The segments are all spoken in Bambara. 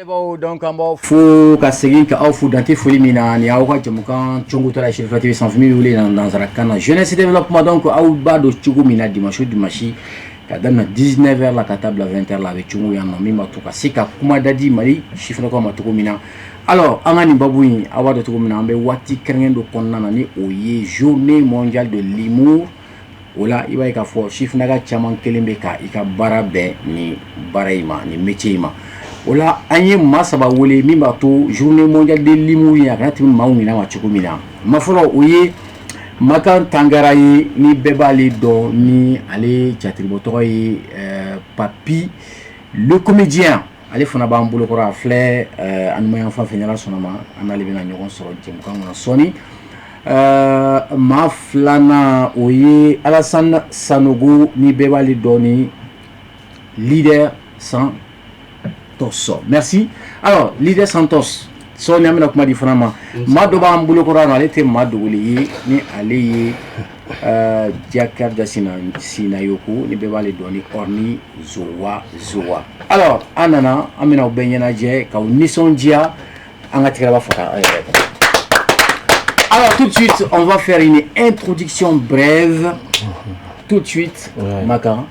Donc an b'aw fo ka segin ka aw fo dante foli min na ni aw ka jamukan Congo ta la Chérif TV 100 000 wele na nanzarakan na jeunesse développement. Donc aw b'a dɔn cogo min na dimanche ka daminɛ 19h la ka taa bila 20h la a bɛ Congo yan nɔ min b'a to ka se ka kuma dadi Mali sifinnakaw ma cogo min na. Alors an ka nin babu in aw b'a dɔn cogo min na an bɛ waati kɛrɛnkɛrɛnnen dɔ kɔnɔna na ni o ye journée mondiale de l'humour. O la i b'a ye k'a fɔ sifinnaka caman kelen bɛ ka i ka baara bɛn ni baara in ma ni métier in ma. O la an ye maa saba wele min b'a to journée mondiale de l'humour in a kana tɛmɛ maaw ɲinɛ ma cogo min na. Ma fɔlɔ o ye Makan Tangara ye ni bɛɛ b'ale dɔn ni ale jatigibɔ tɔgɔ ye Papi le comédien. Ale fana b'an bolokɔrɔ a filɛ an ma yan fan fɛ n'Ala sɔnna ma an n'ale bɛna ɲɔgɔn sɔrɔ jɛmukan kɔnɔ sɔɔni. Maa filanan o ye Alassane Sanogo ni bɛɛ b'ale dɔn ni Leader Santos. Merci. Alors, Leader Santos. So ni amena kuma di fana ma. Ma dɔ b'an bolokɔrɔ yan ale tɛ maa dogolen ye ni ale ye Jakarta Sinayoko ni bɛɛ b'ale dɔn ni Orni Zowa. Alors, an nana an bɛna aw bɛɛ ɲɛnajɛ k'aw nisɔndiya an ka tigɛrɛba faga an yɛrɛ kɔnɔ. Alors, tout de suite, on va faire une introduction brève. Tout de suite, Makan,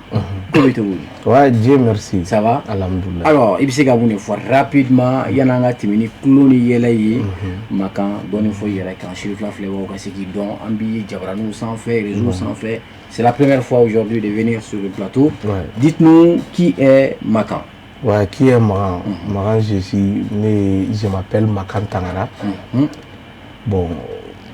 comment vas-tu? Ouais, Dieu merci. Ça va? Alhamdoulilah. Alors, il faut que vous rapidement, il y a un timini clone yelaye, Makan, donne fois yela quand Chérif la fleur au qui don ambi Jabranou sans faire, réseau sans faire. C'est la première fois aujourd'hui de venir sur le plateau. Ouais. Dites-nous qui est Makan. Ouais, qui est Makan? Makan, je m'appelle Makan Tangara. Bon.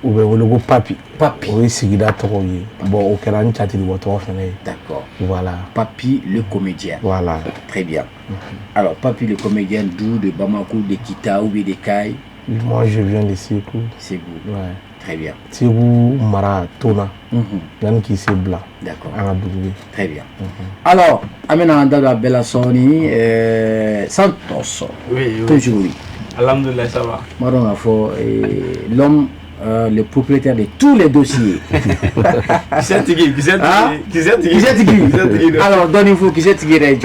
Ou bien le Papi. Papi. Oui, c'est Guida Toroye. Bon, au Kéran Tchati de Wotor. D'accord. Voilà. Papi le comédien. Voilà. Très bien. Alors, Papi le comédien d'où? De Bamako, de Kita ou de Kai? Moi, je viens de Ségou. Ségou. Ouais. Très bien. Ségou, Mara, Tona. Yann qui c'est blanc. D'accord. Très bien. Alors, Amena Andada Bella Soni, Santos. Oui, oui. Toujours oui. Alhamdoulilah, ça va. Maron a fait l'homme. Le propriétaire de tous les dossiers. Alors, donnez-vous qui c'est qui est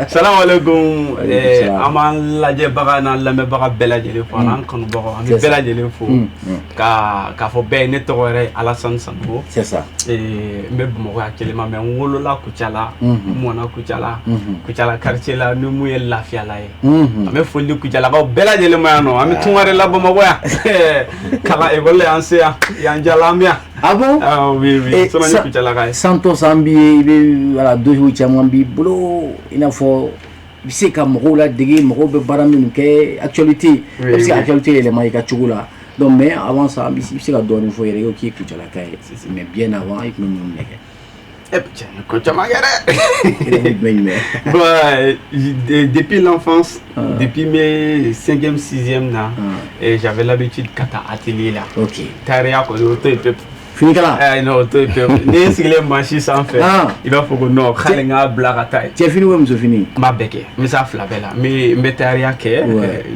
Salam alaikum. Aman lajɛ baga na lamɛnbaga bɛɛ lajɛlen fo an kanubagaw an bɛ bɛɛ lajɛlen fo k'a fɔ bɛɛ ne tɔgɔ yɛrɛ Alassane Sanogo. C'est ça. N bɛ Bamakɔ yan Kelema mais n wolola Kucala n mɔna Kucala quartier la ni mun ye Lafiyala ye. An bɛ foli di Kucalakaw bɛɛ lajɛlen ma yan nɔ an bɛ Tunkara la Bamakɔ yan. Kala école yan Jalambia. Ah bon? Ah oui oui. Santos ambi voilà deux jours caman b'i bolo i n'a fɔ i bɛ se ka mɔgɔw ladege mɔgɔw bɛ baara minnu kɛ actualité parce que actualité yɛlɛma i ka cogo la donc mais avant ça i bɛ se ka dɔɔnin fɔ yɛrɛ k'i ye Kucalaka ye mais bien avant i tun bɛ minnu kɛ. Depuis l'enfance, depuis mes 5e, 6e, j'avais l'habitude de faire atelier là. Ok. Non, ni sigile manchi sans faire. Il va faut que non, khalenga blagata. Tu as fini ou tu fini? Ma beke, mais ça flabella. Mais metaria ke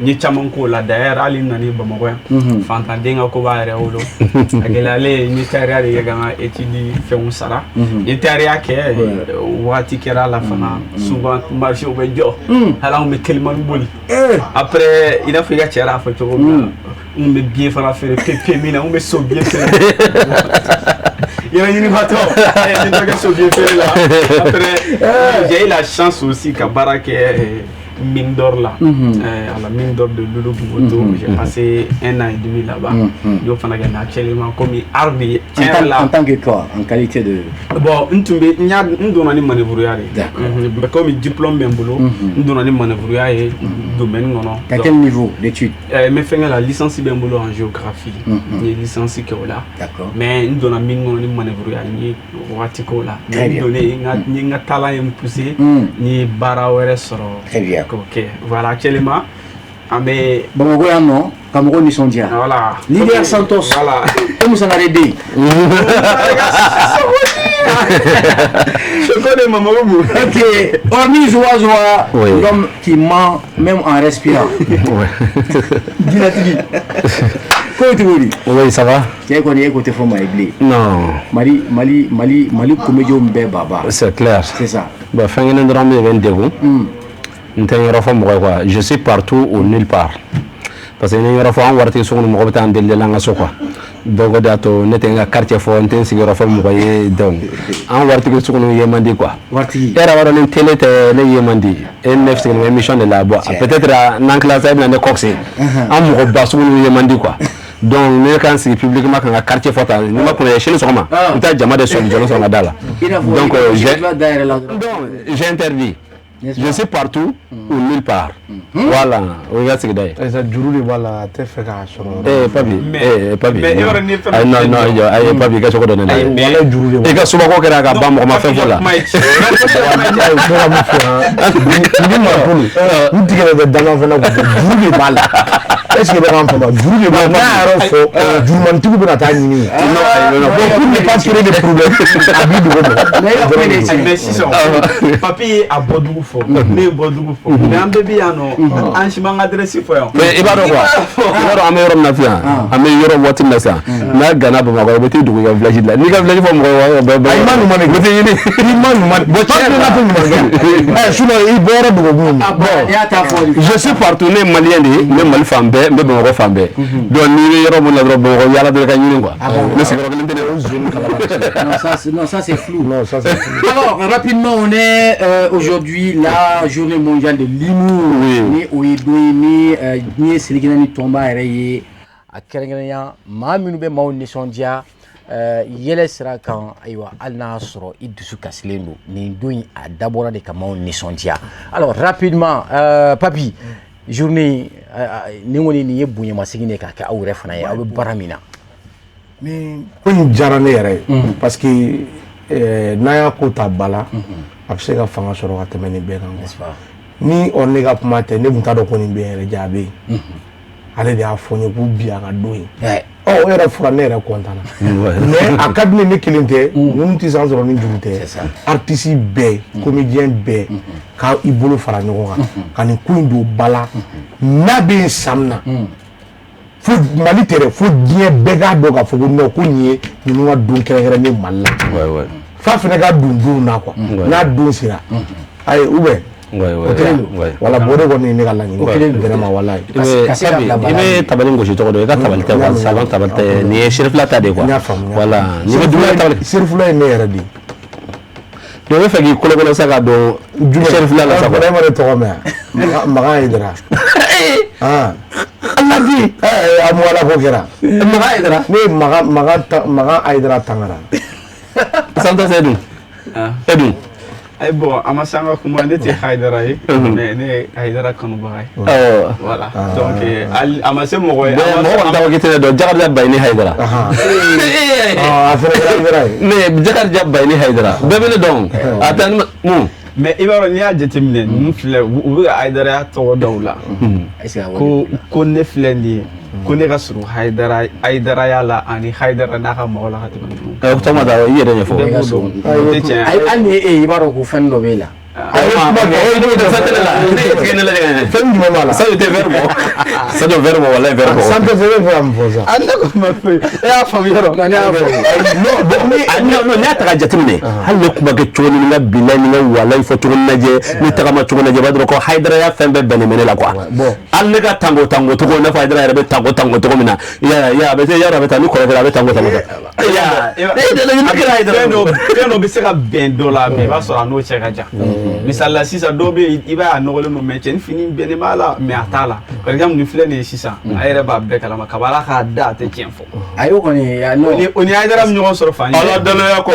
ni chamanko la d'ailleurs ali nani Bamako. Fanta denga ko ba re wolo. Agela le ni taria de ganga etidi fe un sara. Ni taria ke wati kera la fana souvent marché au bejo. Ala on me kelman boli. Après il a fait gachera fa to on me bien faire faire pépé mina on me so bien faire. Il y a une bateau, après j'ai eu la chance aussi qu'à Barake mine d'or là, à la mine d'or de Loulou Boumoto, j'ai passé 1 an et demi là-bas. Je suis actuellement comme arbitre. En tant que quoi? En qualité de... Bon, nous donnons des manœuvres. Comme diplôme bien boulot, nous donnons des manœuvres domaine. À quel niveau d'études? Je fais la licence bien boulot en géographie. J'ai licence là. D'accord. Mais nous donnons des manœuvres. Très bien. Nous donnons talent poussé, ni barawere soro. Très bien. Ok, voilà, actuellement, mais Bamako yan non, Cameroun ni sondia. Voilà. Leader Santos. Voilà. Comment ça n'a aidé? Je connais maman. Ok. Hormis Zoa, l'homme qui ment même en respirant. Dis-la-tu. Comment tu veux dire? Oui, ça va. Tu es connu côté Foma Eblé. Non. Mali comédien Mbé Baba. C'est clair. C'est ça. Bah, fin de drame, il y a un dégoût. Je suis partout ou nulle part. Parce que nous avons fait un quoi. Donc, on a un quartier fort, on a un donc, on a Yemandi quoi. Et on a une télé Yemandi, une émission de la boîte. Peut-être un classe de Coxé. On a un Yemandi quoi. Donc, nous avons publiquement un quartier fort. Nous avons chez nous, nous avons jamais de solution sur la dalle. Donc, j'ai interdit. Je suis partout ou nulle part. Voilà, regarde ce que d'ailleurs. Voilà, t'es fait à Papi. Mais il y aura une non, Papi, qu'est-ce qu'on donne? Et que souvent, on a on m'a fait voilà. Est-ce que vous avez papier à Bordeaux, mais Bordeaux, mais un bébé à nous, un chemin adressé pour mais il va quoi? Il va à meilleur navire, à meilleur voiture nasa. Na Ghana pour ma voiture du village là. Ni village pour moi. Je suis partout, né malien, né mal femme, mais bon femme. Donc ni non, ça c'est flou. Alors rapidement, on est aujourd'hui la journée mondiale de l'humour. Ni Sénégal ni Tomba Reye a Kérégénia, Maminube Maou Nisondia, Yele sera quand Aywa Al Nasro, Idoussou Kaslendo, Nindoui a d'abord des Kamau Nisondia. Alors rapidement, Papi, journée, Nimoni ni Bouye Massigine Kaka ou Refana, ou Baramina. Mais comme Jarane, parce que Naya Kota Bala, après que Fanga sera temeni bien. Ni on n'est pas maté, ne vous t'adore qu'on y bien les jabés. Allez, il y a fond pour bien à douille. Oh, elle a fourné à Quantana. Mais à cabinet de Kilinte, nous tisons sur une journée. Artiste B, comédien B, quand il boule Faranoa, quand il couille de Bala, Nabi Samna. Faut malitere, faut bien béga doga, faut nous couiller, nous nous donc créer mal. Ouais. Fa fenega dundun na quoi. Na dun sira. Aye, oubé. Ouais. Voilà, bodo ko ni ngala ni. Vraiment wallahi. Ibe tabali ngoshi to do, ga tabali ta wal salon tabali ni chef la ta de quoi. Voilà. Ni be dula tabali chef la ni era di. Do be fagi kolo saga do chef la sa ko. Vraiment to ko me. Maga idra. Ah. Allah di. Amu wala ko kera. Maga idra. Ni maga idra tangara. Santa Seydou. Edu. Ay bon, amasanga kuma neti Haidara yi, ne Haidara kanu baay. Voilà. Donc amase mo koy mo daw gitene do jagar bay ni Haidara. Afere Haidara. Mais jagar bay ni Haidara. Bebe don. Atan mu. Mais ibaro ni a jetemine, nu fle u ga Haidara to dawla. Ko ne fle ni ko ne gasru Haidara yala ani Haidara na ka mo la hatiman. Toma da yere ne fo. Ay ani ibaro ko fen lo bela. verbo wala verbo. Santo se ve amposa. Anda ko ma fe. Ya famiyaro. No, na ta jatimne. Halle kuma ga choni na bilani na wala fo choni na je, ni ta ma choni na je badro ko Haidara ya fembe bene mene la kwa. Alle ga tango to ko na Haidara ya be tango to mina. Ya be ya ra be tanu ko ra be tango. No be se ga ben dollar be ba so ano che ga ja. Misala sisa dobe iba anogole no mechen fini bene mala me atala. Par exemple ni flene sisa. Ayre ba be kala makabala ka da te tienfo. Ayo ko ni ya no oni Haidara mi ngon soro fani. Ala dalo ya ko.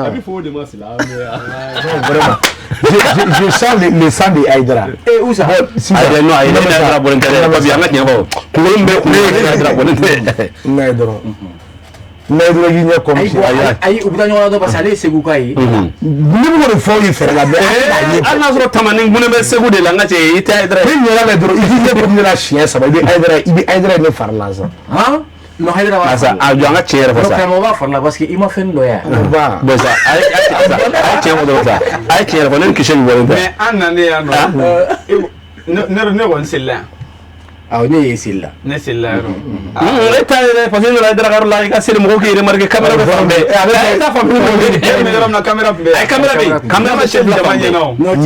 Abi fo de masila. Vraiment. Je sens le sang de Haidara. Et où ça? Haidara no Haidara bon intérêt pas bien ngati ko. Ko mbe Haidara bon intérêt. Naidra gi ñe comme si ay ubita ñoo do parce que segu kay ni mo ko fo yi fere la be ana soro tamani ngune be segu de la ngati ite Haidara ni ñala be dro idi ne ko ni la chien ça be Haidara ne farla ça hein no Haidara wa ça a jo nga chere fa ça no va farla parce que ima fen do ya ba bo ça ay chere do ça ay chere fa nen kishen bo mais anane ya no ne won sella Ah, ne ye seli la. Ne seli la yɔrɔ. E ta yɛrɛ parce que nana Dakar la i ka seli mɔgɔw k'i remarquer caméra bɛ fan bɛɛ. E t'a faamu ni mɔgɔ bɛ yɔrɔ min na caméra tun bɛ yen. Ayi caméra bɛ yen. Caméra bɛ chef jama ɲɛna o. Non,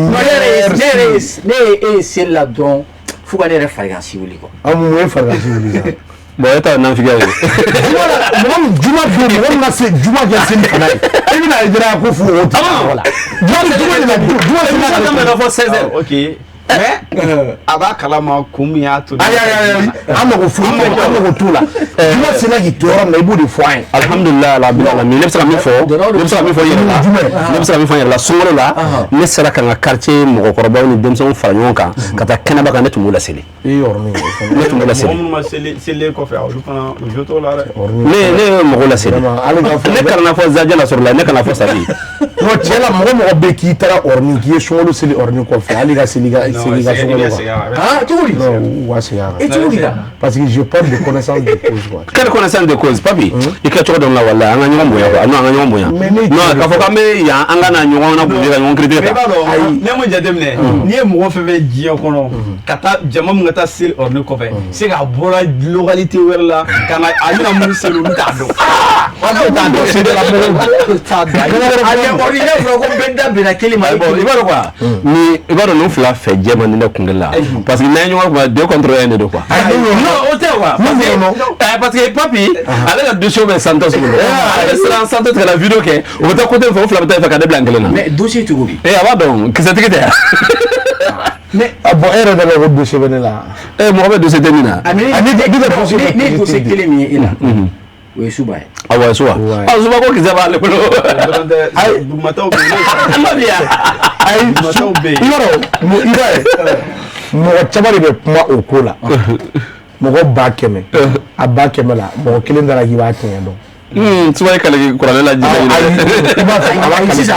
ne ye seli la dɔrɔn fo ka ne yɛrɛ farigan si wuli quoi. Ah, mun ye farigan si wuli sa? Bon e ta nan fiya ye. Juma don mɔgɔ min ka se juma kɛ seli fana ye. I bɛna i dira ko fo o tɛ wala. Juma ka fɔ 16h. Ok. Mais a b'a kalama kun min y'a to. Ayi an mago foyi an mago t'o la. Juma sera k'i to yɔrɔ min na i b'o de fɔ an ye. Alhamdulillah rabbil alamin ne bɛ se ka min fɔ i yɛrɛ la sunkalo la ne sera ka n ka quartier mɔgɔkɔrɔbaw ni denmisɛnninw fara ɲɔgɔn kan ka taa kɛnɛba kan ne tun b'u laseli. I yɔrɔ min ne tun b'u laseli. Mɔgɔ minnu ma seli kɔfɛ olu fana u jo t'o la dɛ. Ne ye mɔgɔw laseli. Ne kana fɔ Zadia la sɔrɔ la ne kana fɔ Sabi. Non tiɲɛ la mɔgɔ bɛ k'i taara ordre k'i ye sunkalo seli ordre kɔfɛ hali ka seli ka sunkalo kan. Ah, cogo di? Non wa segin a kan. E cogo di la? Parce que je parle de connaissance de cause quoi. Quelle connaissance de cause papi? I kɛ cogo dɔn la wala an ka ɲɔgɔn bonya quoi. Non an ka ɲɔgɔn bonya. Non k'a fɔ k'an bɛ yan an ka na ɲɔgɔn na bonya ka ɲɔgɔn critiquer ta. Mais b'a dɔn ne m'o jateminɛ n'i ye mɔgɔ fɛn fɛn diɲɛ kɔnɔ ka taa jama min ka taa seli ordre kɔfɛ c'est ka bɔra localité wɛrɛ la ka na a bɛna mun seli olu t'a dɔn. An t'a dɔn c'est de la mɔgɔ t'a dɔn. Ale ordre ne fɔra ko bɛɛ da bɛnna kelen ma. I b'a dɔn quoi? Ni i b'a dɔn ninnu fila fɛ jɛman ni ne kun la. Parce que n'an ye ɲɔgɔn kuma 2 contre 1 de don quoi. Non o tɛ quoi. Parce que papi ale ka dossier bɛ Santos bolo. Ale bɛ siran Santos ka na vidéo kɛ o bɛ taa côté fɛ o fila bɛ taa fɛ ka ne bila n kelen na. Mais dossier cogo di? A b'a dɔn kisɛtigi tɛ yan. Mais bon e yɛrɛ de ko dossier bɛ ne la. Mɔgɔ bɛ dossier tɛ min na. Ne dossier kelen min ye e la o ye Suba ye. Awɔ Suba. Suba ko kisɛ b'ale bolo. Ayi dugumataw bɛ yen. Ma bi yan. Ayi dugumataw bɛ yen. I b'a dɔn i b'a ye mɔgɔ caman de bɛ kuma o ko la. Mɔgɔ 100 a 100 la mɔgɔ kelen taara k'i b'a tiɲɛ dɔn. Suba ye kaliki kuranɛ la i b'a fɔ a b'a sisan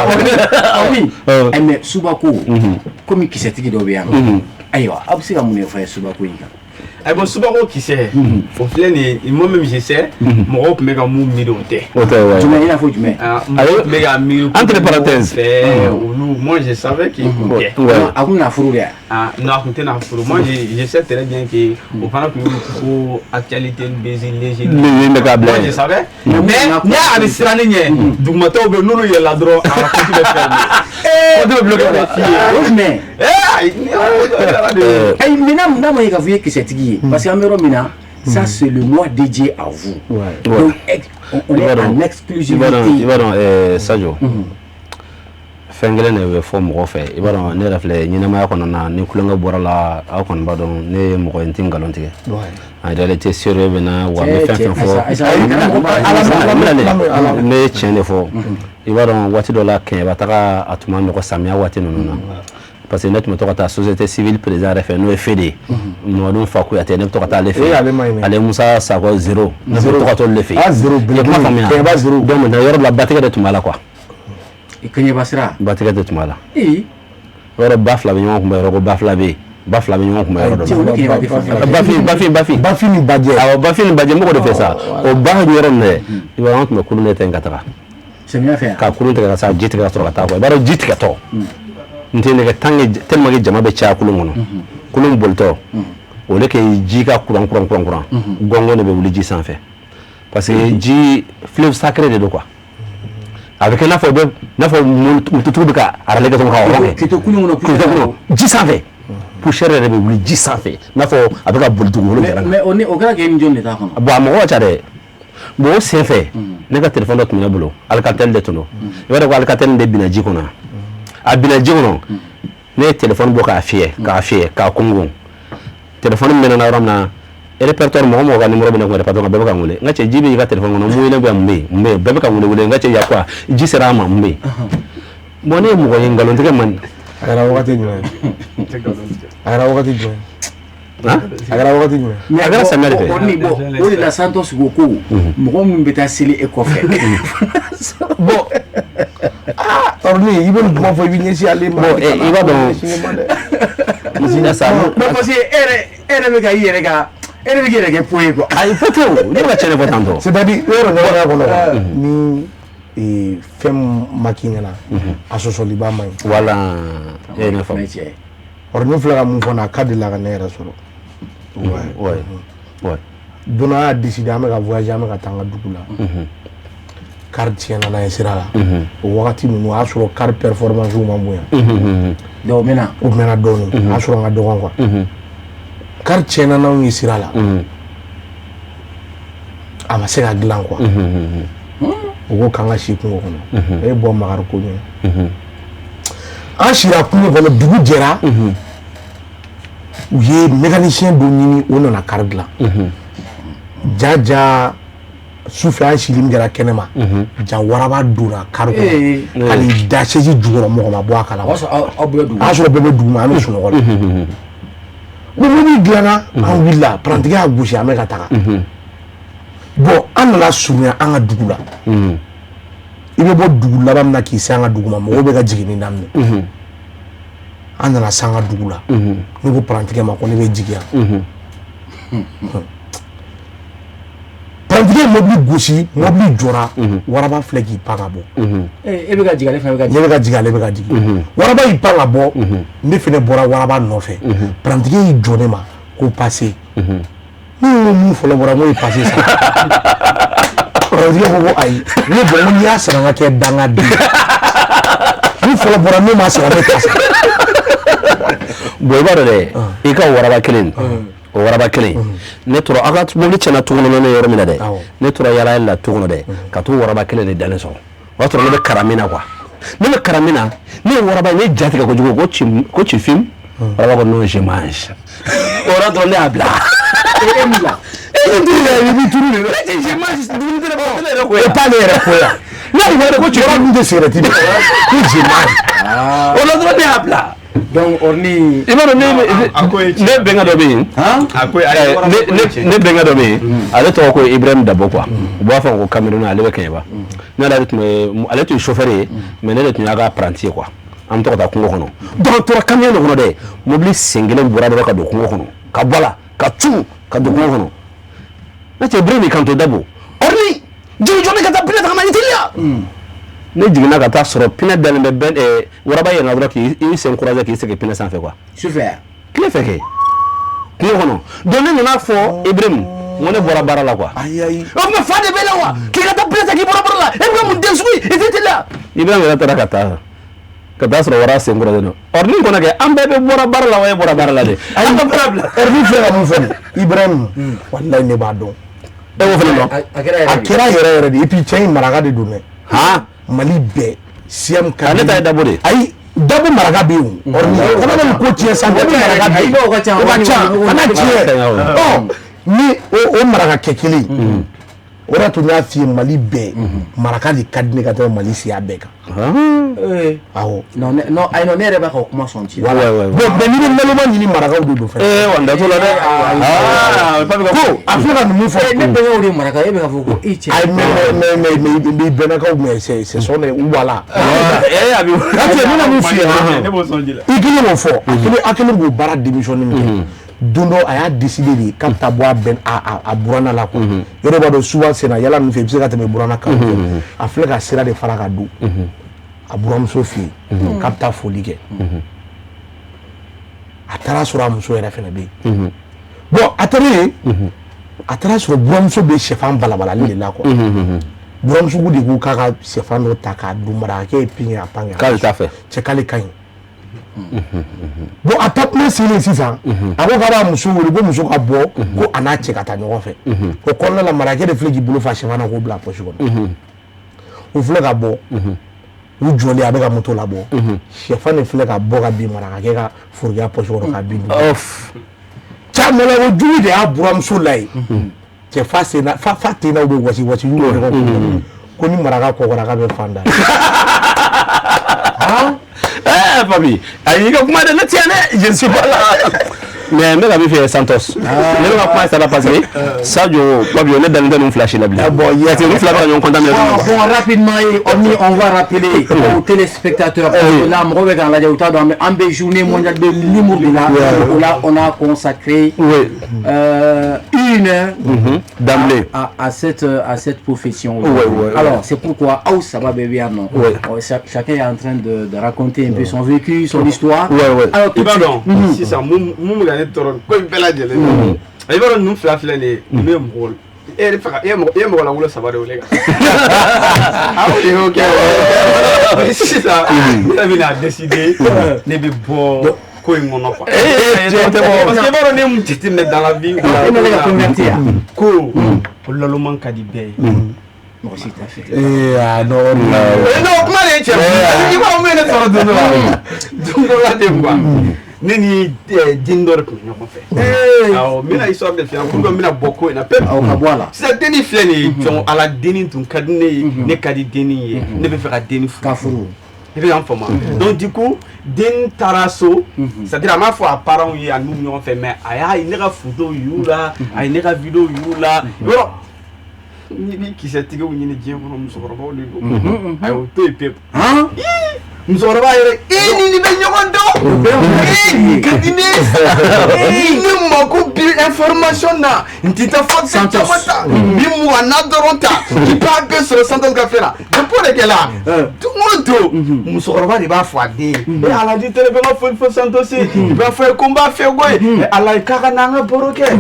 mais Suba ko komi kisɛtigi dɔ bɛ yan ayiwa aw bɛ se ka mun de fɔ a ye Suba ko in kan. Bon Suba ko kisɛ o filɛ nin ye moi même je sais mɔgɔw tun bɛ ka mun miiri o tɛ. O tɛ ouais. Jumɛn i n'a fɔ jumɛn? Mɔgɔw tun bɛ ka miiri entre parenthèses olu moi je savais qu'il pouvait. A kun na furu de yan. Non a kun tɛ na furu. Moi je sais très bien que o fana tun y'u ko actualité baiser léger. Min bɛ k'a bila Moi je savais. Mais n'i y'a bɛ siran ne ɲɛ dugumataw bɛ n'olu yɛlɛla dɔrɔn a ka compte bɛ fermer. Compte bɛ bloqué O jumɛn? Ayi mais n'a ma ye k'a fɔ i ye kisɛtigi ye. Parce que an bɛ yɔrɔ min na ça c'est le mois dédié à vous. Donc on est en exclusivité. I b'a dɔn Sadio fɛn kelen de bɛ fɔ mɔgɔ fɛ i b'a dɔn ne yɛrɛ filɛ ɲɛnamaya kɔnɔna na ni kulonkɛ bɔra la aw kɔni b'a dɔn ne ye mɔgɔ ye n tɛ nkalon tigɛ en réalité sérieux bɛ na wa n bɛ fɛn fɛn fɔ ne ye tiɲɛ de fɔ i b'a dɔn waati dɔ la kɛɲɛba taga a tun ma nɔgɔ samiya waati ninnu na. Parce que ne tun bɛ to ka taa société civile président yɛrɛ fɛ n'o ye Fede Mamadu Fa Kuyate ne bɛ to ka taa ale fɛ ale Musa Sakɔ 0 ne bɛ to ka t'olu de fɛ yen. Kuma faamuya donc maintenant yɔrɔ la batigɛ de tun b'a la quoi. Kɛɲɛba sira. Batigɛ de tun b'a la. Yɔrɔ ba fila bɛ ɲɔgɔn kunbɛn yɔrɔ ko ba fila bɛ yen ba fila bɛ ɲɔgɔn kunbɛn yɔrɔ dɔ la. Bafin ni Bajɛ. Awɔ Bafin ni Bajɛ mɔgɔ de fɛ sa o ba yɔrɔ nin dɛ i b'a dɔn an tun bɛ kulon de tigɛ ka taga. Samiya fɛ yan. Ka kulon tigɛ ka sa ji tigɛ ka sɔrɔ ka taa quoi i b'a dɔn ji tigɛtɔ. N tɛ nɛgɛ tellement que jama bɛ caya kulon kɔnɔ kulon bolitɔ o de kɛ ji ka kuran gɔngɔn de bɛ wuli ji sanfɛ parce que ji fleuve sacré de don quoi a bɛ kɛ n'a fɔ mototigiw bɛ ka arale kɛ ka hɔrɔn kɛ kulon kɔnɔ ji sanfɛ poussière yɛrɛ bɛ wuli ji sanfɛ n'a fɔ a bɛ ka boli dugukolo yɛrɛ la. Mais o kɛra kɛ ni jɔn de t'a kɔnɔ. Bon a mɔgɔ ka ca dɛ bon o senfɛ ne ka téléphone dɔ tun bɛ ne bolo Alcatel de tun don i b'a dɔn ko Alcatel de binna ji kɔnɔ. A binna ji kɔnɔ ne ye téléphone bɔ k'a fiyɛ k'a kungun téléphone min mɛnna yɔrɔ min na répertoire mɔgɔ ka numéro bɛ ne kun répertoire bɛɛ bɛ ka n wele n ka cɛ ji bɛ i ka téléphone kɔnɔ mun ye ne bɛ mun bɛ yen bɛɛ bɛ ka n wele n ka cɛ ya quoi ji sera a ma mun bɛ yen bon ne ye mɔgɔ ye nkalontigɛ man. A kɛra wagati jumɛn? A kɛra wagati jumɛn? A kɛra wagati jumɛn? A kɛra samiya de fɛ. O de la Santos ko mɔgɔ min bɛ taa seli e kɔfɛ. Bon ordini i bɛ kuma fɔ i bɛ ɲɛsin ale ma. Bon i b'a dɔn parce que e yɛrɛ bɛ ka i yɛrɛ kɛ po ye quoi. Ayi fɔ tɛ o ne bɛ ka tiɲɛ de fɔ tantɔ. C'est-à-dire yɔrɔ ɲɔgɔnna kɔnɔ ni fɛn ma k'i ɲɛna a sɔsɔliba man ɲi. Voilà e ye ne faamu. Ordini filɛ ka mun fɔ n na a ka deli la ka ne yɛrɛ sɔrɔ. Ouais. Donna a décidé à me voyager à me tanga dugula. Carte tienne na sira la. O wakati nu a sɔrɔ carte performance ma bonya. Donc maintenant o mena doni a sɔrɔ nga dɔgɔn quoi. Carte tienne na ngi sira la. A ma se ka dilan quoi. O ko kanga si kungo kɔnɔ. E bɔ magar ko ɲɛ. An sira kungo kɔnɔ dugu jɛra. U ye mécanicien dɔ ɲini o nana carte dilan. Jaja sufɛ an silim kɛra kɛnɛma ja waraba donna kari kɔnɔ hali da sɛji jukɔrɔ mɔgɔ ma bɔ a kala. A sɔrɔ bɛɛ bɛ duguma an bɛ sunɔgɔ la. Mobili dilanna an wulila parantigɛ y'a gosi an bɛ ka taga. Bon an nana surunya an ka dugu la. I bɛ bɔ dugu laban min na k'i se an ka dugu ma mɔgɔw bɛ ka jiginni daminɛ. An nana se an ka dugu la. Ne ko parantigɛ ma ko ne bɛ jigiya. Parantigɛ mobili gosi mobili jɔra waraba filɛ k'i pan ka bɔ. E bɛ ka jigin ale fana bɛ ka jigin. Ne bɛ ka jigin ale bɛ ka jigin. Waraba y'i pan ka bɔ ne fana bɔra waraba nɔfɛ. Parantigɛ y'i jɔ ne ma ko passé. Ne ko mun fɔlɔ bɔra n ko ye passé sa. Parantigɛ ko ko ayi ne bɔ n ko n'i y'a sara n ka kɛ dangaden. Ni fɔlɔ bɔra ne m'a sara ne ta sa. Bon i b'a dɔn dɛ i ka waraba kelen o waraba kelen ne tora a ka mobili tiɲɛna tu kɔnɔ ne yɔrɔ min na dɛ ne tora yala la tu kɔnɔ dɛ ka t'o waraba kelen de dalen sɔrɔ o y'a sɔrɔ ne bɛ karamina na quoi ne bɛ karamina ne ye waraba ne ja tigɛ kojugu ko tu filmes waraba ko non je mange o yɔrɔ dɔrɔn ne y'a bila E min bila. E t'i yɛrɛ i b'i turu de dɛ. je mange dumuni tɛ ne bɔ ne yɛrɛ ko E pas ne yɛrɛ ko yan. Ne y'a wele ko tu yɔrɔ min tɛ cigarette min ko je mange. o yɔrɔ dɔrɔn ne y'a bila. Donc orni I b'a dɔn ne bɛnkɛ dɔ bɛ yen ne bɛnkɛ dɔ bɛ yen ale tɔgɔ ko Ibrahim Dabo quoi u b'a fɔ ko Cameroun ale bɛ Kɛɲɛba ne ale tun ye chauffeur ye mais ne de tun y'a ka apprenti ye quoi an bɛ to ka taa kungo kɔnɔ donc a tora camion de kɔnɔ dɛ mobili sen kelen bɔra dɔrɔn ka don kungo kɔnɔ ka bɔ a la ka cun ka don kungo kɔnɔ ne cɛ Ibrahim Kanto Dabo orni jigi jɔ ne ka taa pinɛ ta ka na i teliya ne jiginna ka taa sɔrɔ pinɛ dalen bɛ waraba yɛlɛnna dɔrɔn k'i sen croiser k'i sigi pinɛ sanfɛ quoi sufɛ tile fɛ kɛ kungo kɔnɔ donc ne nana fɔ Ibrahim n ko ne bɔra baara la quoi ayi o tuma fa de bɛ la wa k'i ka taa pinɛ ta k'i bɔra baara la e bɛ mun den sugu ye i tɛ teliya Ibrahim yɛrɛ taara ka taa sɔrɔ wara sen croiser don ɔ nin kɔnɔ kɛ an bɛɛ bɛ bɔra baara la wa e bɔra baara la de ayi ka baara bila Ervi filɛ ka mun fɔ nin Ibrahim walayi ne b'a dɔn e k'o fana dɔn a kɛra yɛrɛ de et puis cɛ in maraka de don dɛ han Mali bɛɛ CM ka ale ta ye Dabo de ayi Dabo maraka bɛ yen o kana nin ko tiɲɛ sa Dabo maraka bɛ yen o ka ca kana tiɲɛ ni o maraka kɛ kelen o de tun y'a f'i ye Mali bɛɛ maraka de ka di ne ka tɛmɛ Mali siya bɛɛ kan awɔ non ne yɛrɛ b'a ka kuma sɔn ci bon mais n'i bɛ naloma ɲini marakaw de don fɛnɛ wa n da t'o la dɛ ko a filɛ ka nin mun fɔ ne bɛnkɛw de maraka e bɛ ka fɔ ko i cɛ ayi mais bɛnnakaw mais c'est son voilà a bɛ ne bɛna mun f'i ye ne b'o sɔn ji la i kelen k'o fɔ a kelen k'o baara démissionné min kɛ don dɔ a y'a décidé de k'a bɛ taa bɔ a buranna la quoi yɔrɔ b'a dɔn souvent senna yala ninnu fɛ i bɛ se ka tɛmɛ buranna kan a filɛ ka sira de fara ka don a buramuso fɛ yen k'a bɛ taa foli kɛ a taara sɔrɔ a muso yɛrɛ fɛnɛ bɛ yen bon a taara yen a taara sɔrɔ buramuso bɛ sɛfan balabalali de la quoi buramuso de ko k'a ka sɛfan dɔ ta k'a dun marakakɛ ye pin a pan k'ale t'a fɛ cɛ k'ale ka ɲi bon a taa kuma selen sisan a ko k'a b'a muso wele ko muso ka bɔ ko a n'a cɛ ka taa ɲɔgɔn fɛ o kɔnɔna la marakakɛ de filɛ k'i bolo fa sɛfan na k'o bila poche kɔnɔ o filɛ ka bɔ u jɔlen a bɛ ka moto labɔ sɛfan de filɛ ka bɔ ka bin marakakɛ ka forokiya poche kɔnɔ ka bin caman la o jugu de y'a buramuso la yen cɛ fa tennaw bɛ wasi ɲɔgɔn kun ko ni maraka kɔkɔra k'a bɛ fan da papi ayi ka kuma de ne tiɲɛ dɛ je ne suis pas là mais n bɛ ka min f'i ye Santos ne bɛ ka kuma sara parce que Sadio papi ne dalen tɛ nin fila si la bilen bon parce que nin fila bɛ ka ɲɔgɔn contaminer bon rapidement on va rappeler aux téléspectateurs là mɔgɔw bɛ k'an lajɛ u t'a dɔn an bɛ journée mondiale de l'humour de la on a consacré une d'emblée à cette profession. Ouais. Alors, c'est pourquoi ça va bien, non? Chacun est en train de raconter un peu son vécu, son histoire. Ouais. Alors, tout de suite. Si ça, nous gagner toro, quoi il peut la dire. Il va nous faire les mêmes rôles. Et la roule ça va de les gars. Ah oui, ok. Mais si ça, il a décidé de be bon. Quoi il m'en a pas. Parce que va on est petit mettre dans la vie. On est la convertir. Quoi? Pour le moment qu'a dit bé. Bon, si t'as fait. Non, comment les tiens? Il va emmener sur le dos. Donc là des fois. Neni dindor ko ñoko fe aw mina histoire de fian ko mina bokko ina pep aw ka bola c'est deni fleni ton ala deni tun kadne ne kadi deni ne be fera deni fu kafuru et bien enfin donc du coup den taraso c'est-à-dire à ma fois à parents yi anu ñoko fe mais aya ina ka photo yula ay ne ka vidéo yula ni ki se tige ni je ko muso ko ba le ay o to pep musokɔrɔba yɛrɛ ni bɛ ɲɔgɔn dɔn kadine ni mako bi information na n ti taa fɔ caman ta bi mugan na dɔrɔn ta i b'a bɛɛ sɔrɔ Santos ka fɛn na depuis de kɛ la don o don musokɔrɔba de b'a fɔ a den ye alaji tɛrɛ bɛ n ka foli fɔ Santos i b'a fɔ ye ko n b'a fɛ koyi ala k'a ka n'an ka baro kɛ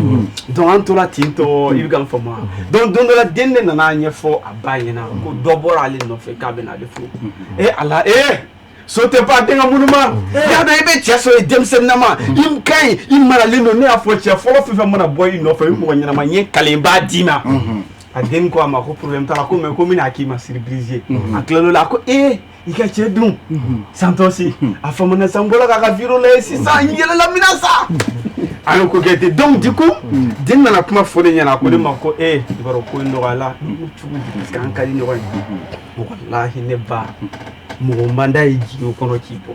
donc an tora ten tɔ i bɛ ka n faamu wa donc don dɔ la den de nana ɲɛfɔ a ba ɲɛna ko dɔ bɔra ale nɔfɛ k'a bɛ n'ale furu ala saute pas denga munuma yada ibe cheso e demsen nama im kai im maralen no ne afo che folo fifa mana boy no fa mo nyana ma nye kalemba dima aden ko ama ko problème tara ko me ko mina akima surprise aklalo la ko ika che dum Santosi afa mana sambola ka viro le 600 ngela la minasa alors ko gete donc du coup den na kuma fole nyana ko de mako ibaro ko ndo wala chugu kan kali no wallahi ne ba mo manda yiji ko no kipo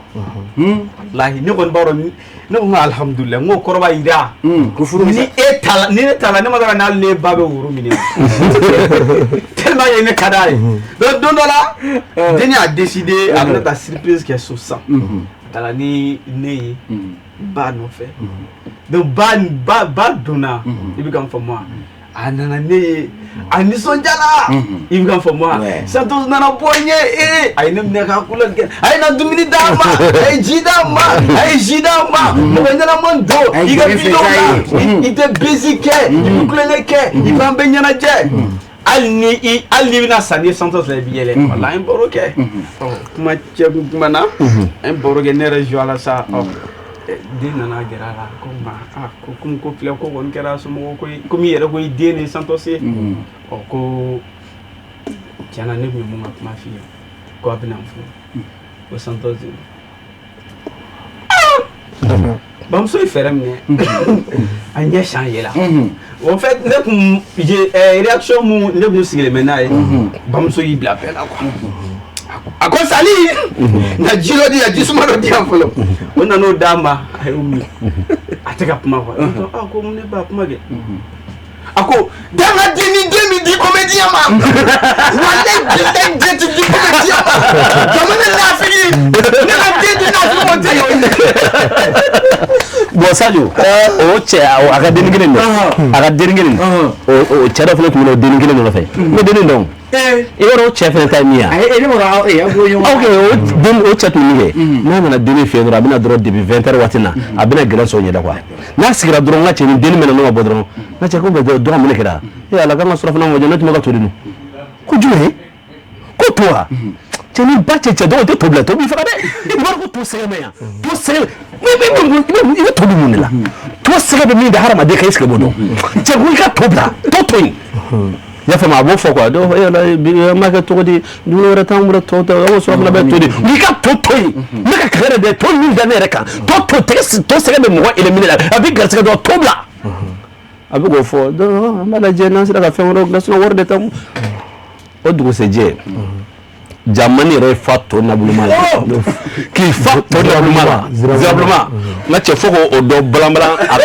wallahi ne ko baro ne ko alhamdulillah ngo korba ida ko furu ni etala ne madara na le babe wuru mini tellement il ne kadai donc là deni a décidé avec ta surprise qui est sous ça tala ni ne ba no fait donc ba dona il become for moi anana ne anisonjala il become for moi Santos nana boye ay nem ne ka kula ay na dumini dama ay jidama mo nyana mondo iga video ite basic il kulele ke il va benyana je alni na sani Santos la biyele wallahi mboroke kuma chegu mana mboroke ne rejo ala sa den nana gera la ko ma ko fle ko won kera so mo ko mi yere ko den Santos ko tiana ne mi mo ma fi ko abina fu ko Santos bam so ferem ne anya changer là en fait ne j'ai réaction mon ne me sigler maintenant bam so yi bla pela quoi ako sali na jiro dia jisuma do dia folo ona no dama ay ummi ataka puma ko ako mun ne ba puma ge ako dama demi di comédien ma wala di comédien ma dama na fini na di na fini bon Sadio o cɛ a ka denni kelen dɔn a ka denni kelen o cɛ dɔ fana tun bɛ o denni kelen nɔfɛ n bɛ denni dɔn i b'a dɔn o cɛ fana ta ye min ye o cɛ tun min kɛ n'a nana denni fɛ yen dɔrɔn a bɛna dɔrɔn depuis 20h waati na a bɛna gɛlɛn sɔn ɲɛda quoi n'a sigira dɔrɔn n ka cɛ ni denni mɛna n'o ka bɔ dɔrɔn n ka cɛ ko bɛ dɔrɔn mun de kɛra ala k'an ka surafana mɔjɛ ne tun bɛ ka to de dun ko jumɛn ko to wa cɛ ni ba cɛ dɔw tɛ to bila to b'i faga dɛ i b'a dɔn ko to sɛgɛ bɛ yan to sɛgɛ i bɛ to dun mun de la to sɛgɛ bɛ min bɛ hadamaden kan i sigi b'o dɔn cɛ ko i ka to bila to yen i y'a faamu a b'o fɔ quoi donc an b'a kɛ cogo di dumuni wɛrɛ t'an bolo tɔ an ka surafana bɛ to de i ka to yen ne ka kɛlɛ de to min da ne yɛrɛ kan to sɛgɛ bɛ mɔgɔ éliminer la a bɛ garisɛgɛ dɔ to bila a bɛ k'o fɔ donc an b'a lajɛ n'an sera ka fɛn wɛrɛw dilan wari de t'an o dugusɛjɛ jamani yɛrɛ fa to nabuluma la k'i fa to nabuluma la zirabuluma n ka cɛ fo k'o dɔ balan a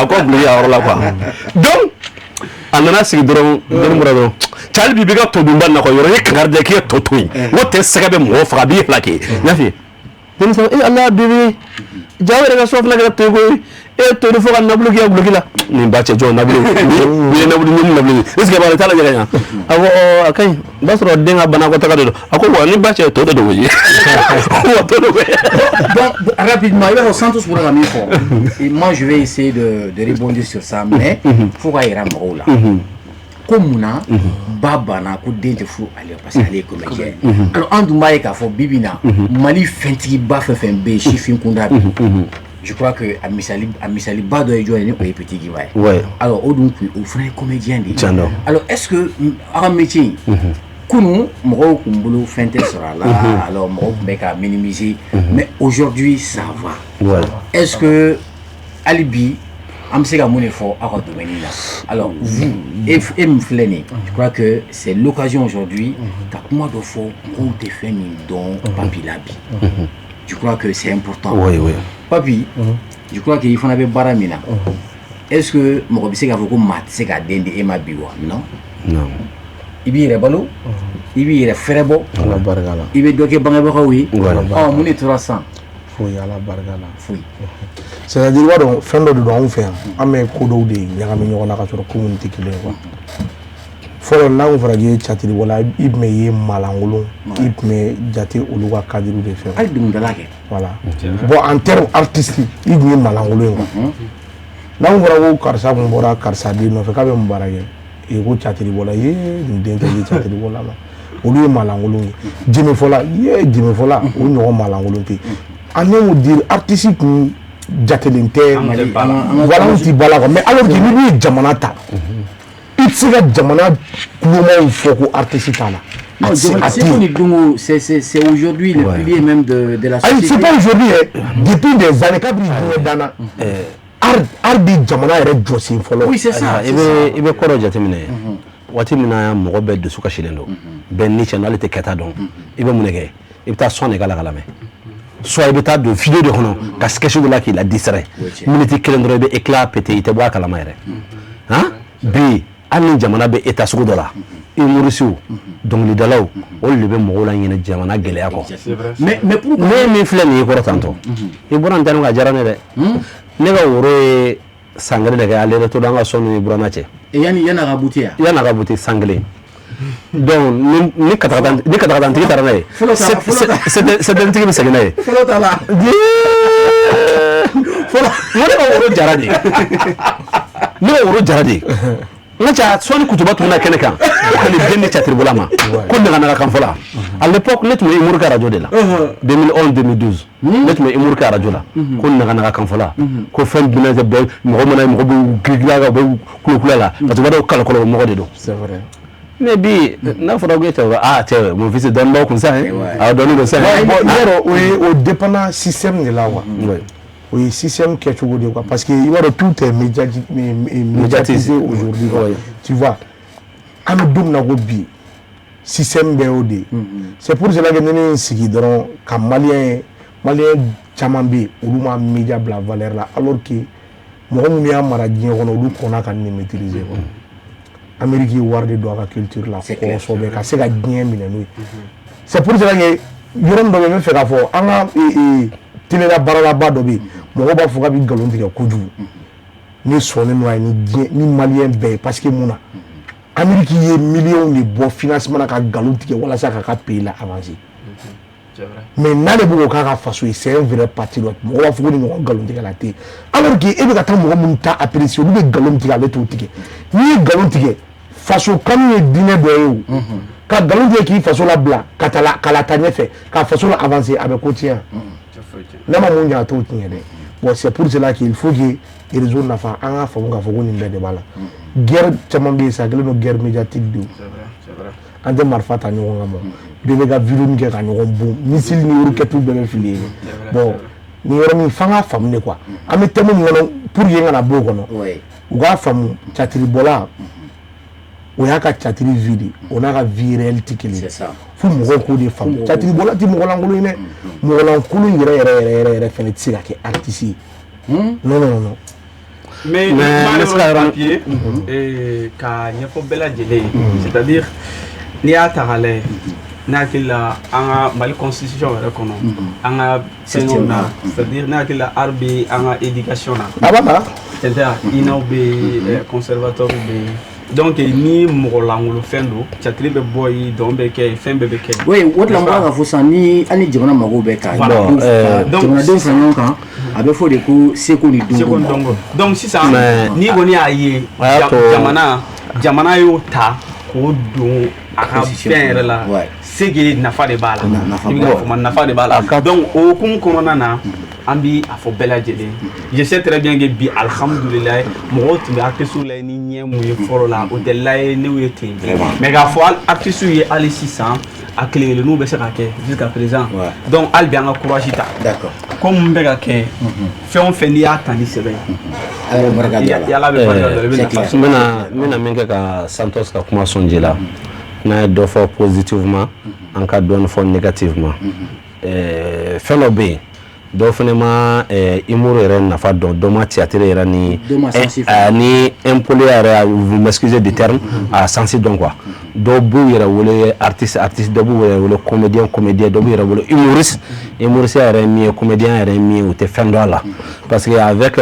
ka guloki a yɔrɔ la quoi donc a nana sigi dɔrɔn denni bɔra dɔrɔn cali bi ka to dunba nakɔ yɔrɔ ye kankari da k'i ye to yen n'o tɛ sɛgɛ bɛ mɔgɔ faga a b'i halaki n y'a f'i ye denni sɔrɔ ala bibi jawo yɛrɛ ka so fana kɛra to ye koyi e to do fo kan nabulu ki abulu kila ni bache jo nabulu ni nabulu ni nabulu est-ce que ba tala jega ako akay basro denga bana ko takado ako wa ni bache to do woji donc rapidement il va au centre pour la mifo et moi je vais essayer de rebondir sur ça mais faut pas y ramener là comme na babana ko dente fou aller parce qu'elle est comédienne alors en dumbaye ka fo bibina mali fenti ba fe be chifin kunda je crois que à misali ba do ejo ni petit qui va alors au donc au frère comédien dit alors est-ce que un métier kunu moro kumbulu fente sera là alors moro beka minimiser mais aujourd'hui ça va est-ce que alibi amsega mon effort à domaine là alors vous et Mfleni je crois que c'est l'occasion aujourd'hui qu'à moi de faux on te fait une don papi labi je crois que c'est important oui papi je crois qu'il faut n'avoir baramina est-ce que mon bisega vous comme mat c'est qu'à dende et ma biwa non ibi rebalo ibi referebo ala bargala ibi doke bangaba oui oh mon 300 fo yala bargala fo c'est-à-dire wado fendo do on fait amé ko do de nyagami nyona ka soro community kile ko fo na on frage chatiri wala ibme ye malangolo ibme jate oluwa kadiru de fait ay dum dalake voilà bon en terme artistique ibme malangolo ko na on frago karsa mo bora karsa di no fe ka be mbarage e ko chatiri wala ye ndente ye chatiri wala ma olu ye malangolo jime fola ye jime fola o nyo malangolo te anem dire artistique jatelente voilà on dit bala mais alors que ni jamana ta il sera jamana comment faut que artiste là c'est aujourd'hui le pilier même de la société c'est pas aujourd'hui depuis des années kabri dana art bi jamana ere josin follow oui c'est ça ibe koro jatemine wati mina mo be de suka shilendo ben ni channel te kata don ibe munege ibta sonne kala kala me soit il de vidéo de renom parce que quelque chose de là qui la distrait minute calendrier be éclat pété ite bois kala maire hein bi alin jamana be état sugo dola e murisu donc le dalaw o le be mo la nyene jamana gele ako mais pour mais flani ko tanto e buran tan ga jarane de ne ga woro sangre de ga ale to danga sonu burana che et yana ga boutia sanglé donc ni katatan tigi tarane c'est un tigi be segene folo tala folo woro jaradi ngacha soni kutuba tuna keneka ali denni chatri bulama ko daga kan fola à l'époque net mo imurka radio de la 2011 2012 net mo imurka radio la ko daga kan fola ko fen bina de be mo mona mo bu giglaga be kula la parce que do kala ko mo de do c'est vrai mais bi na fora gete te mon fils donne moi comme ça a donné le ça au dépendant système de la oui système qui est toujours de quoi parce que il va tout est médiatisé aujourd'hui tu vois am dum na go bi système BOD c'est pour cela que nous sigi dron comme malien chamambi uluma média bla valeur là alors que mo mi amara dien kono lu kona kan ni maîtriser Amérique warde do la culture la ko so be ka se ga dien minenu c'est pour cela que yorom do me fera fo anga télé la barala ba do bi mo ba fo ga bi galon tige ko ju ni sonne no ni malien be parce que muna Amérique ye millions de bo financement ka galon tige wala sa ka payer la avancer mais nale bugo ka faso c'est un vrai patriote mo ba fo ni galon tige la té alors que e be ka ta mo mun ta apprécier lu be galon tige le to tige ni galon tige faso comme ye dîner doyo ka galon tige ki faso la bla katala kala tanye fait ka faso la avancer avec quotient nama mun ya to tiɲɛ dɛ bon c'est pour cela qu'il faut que réseau nafa an ka faamu k'a fɔ ko nin bɛɛ de b'a la guerre caman bɛ yen sa kelen don guerre médiatique de an tɛ marifa ta ɲɔgɔn kan ma bɛɛ bɛ ka vidéo min kɛ ka ɲɔgɔn bon missile ni roquette bɛɛ bɛ fili yen bon nin yɔrɔ min f'an ka faamu de quoi an bɛ thème min kɔnɔ pour que n kana bɔ o kɔnɔ u k'a faamu catiribɔla o y'a ka catiri vie o n'a ka vie réelle tɛ kelen ye fo mɔgɔw k'o de faamu catiribɔla tɛ mɔgɔ lankolon ye dɛ mɔgɔ lankolon yɛrɛ fɛnɛ tɛ se ka kɛ artiste ye non mais papier ka ɲɛfɔ bɛɛ lajɛlen c'est-à-dire n'i y'a ta k'a lajɛ n'a que la mal constitution c'est-à-dire n'a que la arbi éducation c'est-à-dire conservateur donc ni molangulo fendo chatri be boy dombe ke fembe be ke oui wot la mwa fo sani ani jamana mago be ka donc jamana den sanyon kan abe fo de ko seko ni dongo donc si ça ni goni aye jamana yo ta ko don aka bien la segi nafa de bala nafa de bala donc o kun korona na ambi afo bela jeli je sais très bien que bi alhamdulillah mo ti artiste la ni nyemu ye forola o de la ni we tin mais ga fo artiste ye ali 600 akle le nou be se ka ke jusqu'à présent donc al bien encourager ta d'accord comme be ga ke fait on fait ni attendre c'est bien alors baraka ya la be baraka mina minga ka Santos ka kuma sonjela na do fo positivement en cas don fo négativement felobe do fenema imuru yɛrɛ nafa dɔn dɔ ma théâtre yɛrɛ ni impoli yɛrɛ vous m'excusez du terme à sensi dɔn quoi dɔ b'u yɛrɛ wele artiste dɔ b'u yɛrɛ wele comédien dɔ b'u yɛrɛ wele humoriste yɛrɛ min ye comédien yɛrɛ min ye u tɛ fɛn dɔn a la parce que avec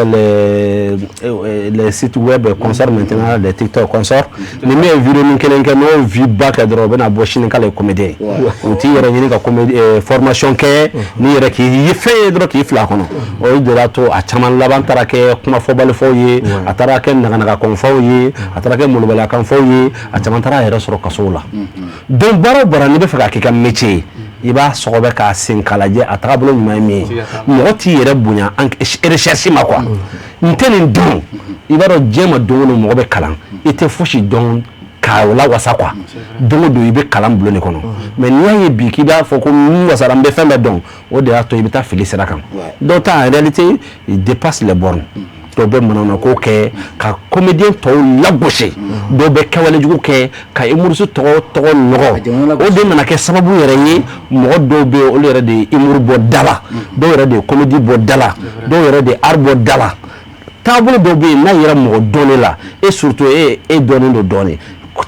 les sites web concert maintenant les TikTok concert ni min ye vidéo min kelen kɛ n'o vie ba kɛ dɔrɔn u bɛna bɔ sini k'ale ye comédien u t'i yɛrɛ ɲini ka formation kɛ ni yɛrɛ k'i ye fɛn ye dɔrɔn k'i fila kɔnɔ o ye de la to a caman laban taara kɛ kuma fɔbalifɔw ye a taara kɛ naganagakanfɔw ye a taara kɛ molobaliyakanfɔw ye a caman taara yɛrɛ sɔrɔ kasow la donc baara o baara n'i bɛ fɛ ka k'i ka métier i b'a sɔgɔbɛ k'a sen k'a lajɛ a tagabolo ɲuman ye min ye mɔgɔ t'i yɛrɛ bonya recherche ma quoi n tɛ nin dɔn i b'a dɔn diɲɛ ma don o don mɔgɔ bɛ kalan i tɛ fosi dɔn k'a lawasa quoi don o don i bɛ kalan bulon de kɔnɔ mais n'i y'a ye bi k'i b'a fɔ ko n wasara n bɛ fɛn bɛɛ dɔn o de y'a to i bɛ taa fili sira kan dɔw ta en réalité il dépasse les bornes dɔw bɛ manamana ko kɛ ka comédien tɔw lagosi dɔw bɛ kɛwalejugu kɛ ka humoriste tɔgɔ nɔgɔ o de nana kɛ sababu yɛrɛ ye mɔgɔ dɔw bɛ yen olu yɛrɛ de ye humour bɔ da la dɔw yɛrɛ de ye comédie bɔ da la dɔw yɛrɛ de ye art bɔ da la taabolo dɔw bɛ yen n'a yɛrɛ mɔgɔ dɔnnen la et surtout e dɔnnen don dɔɔnin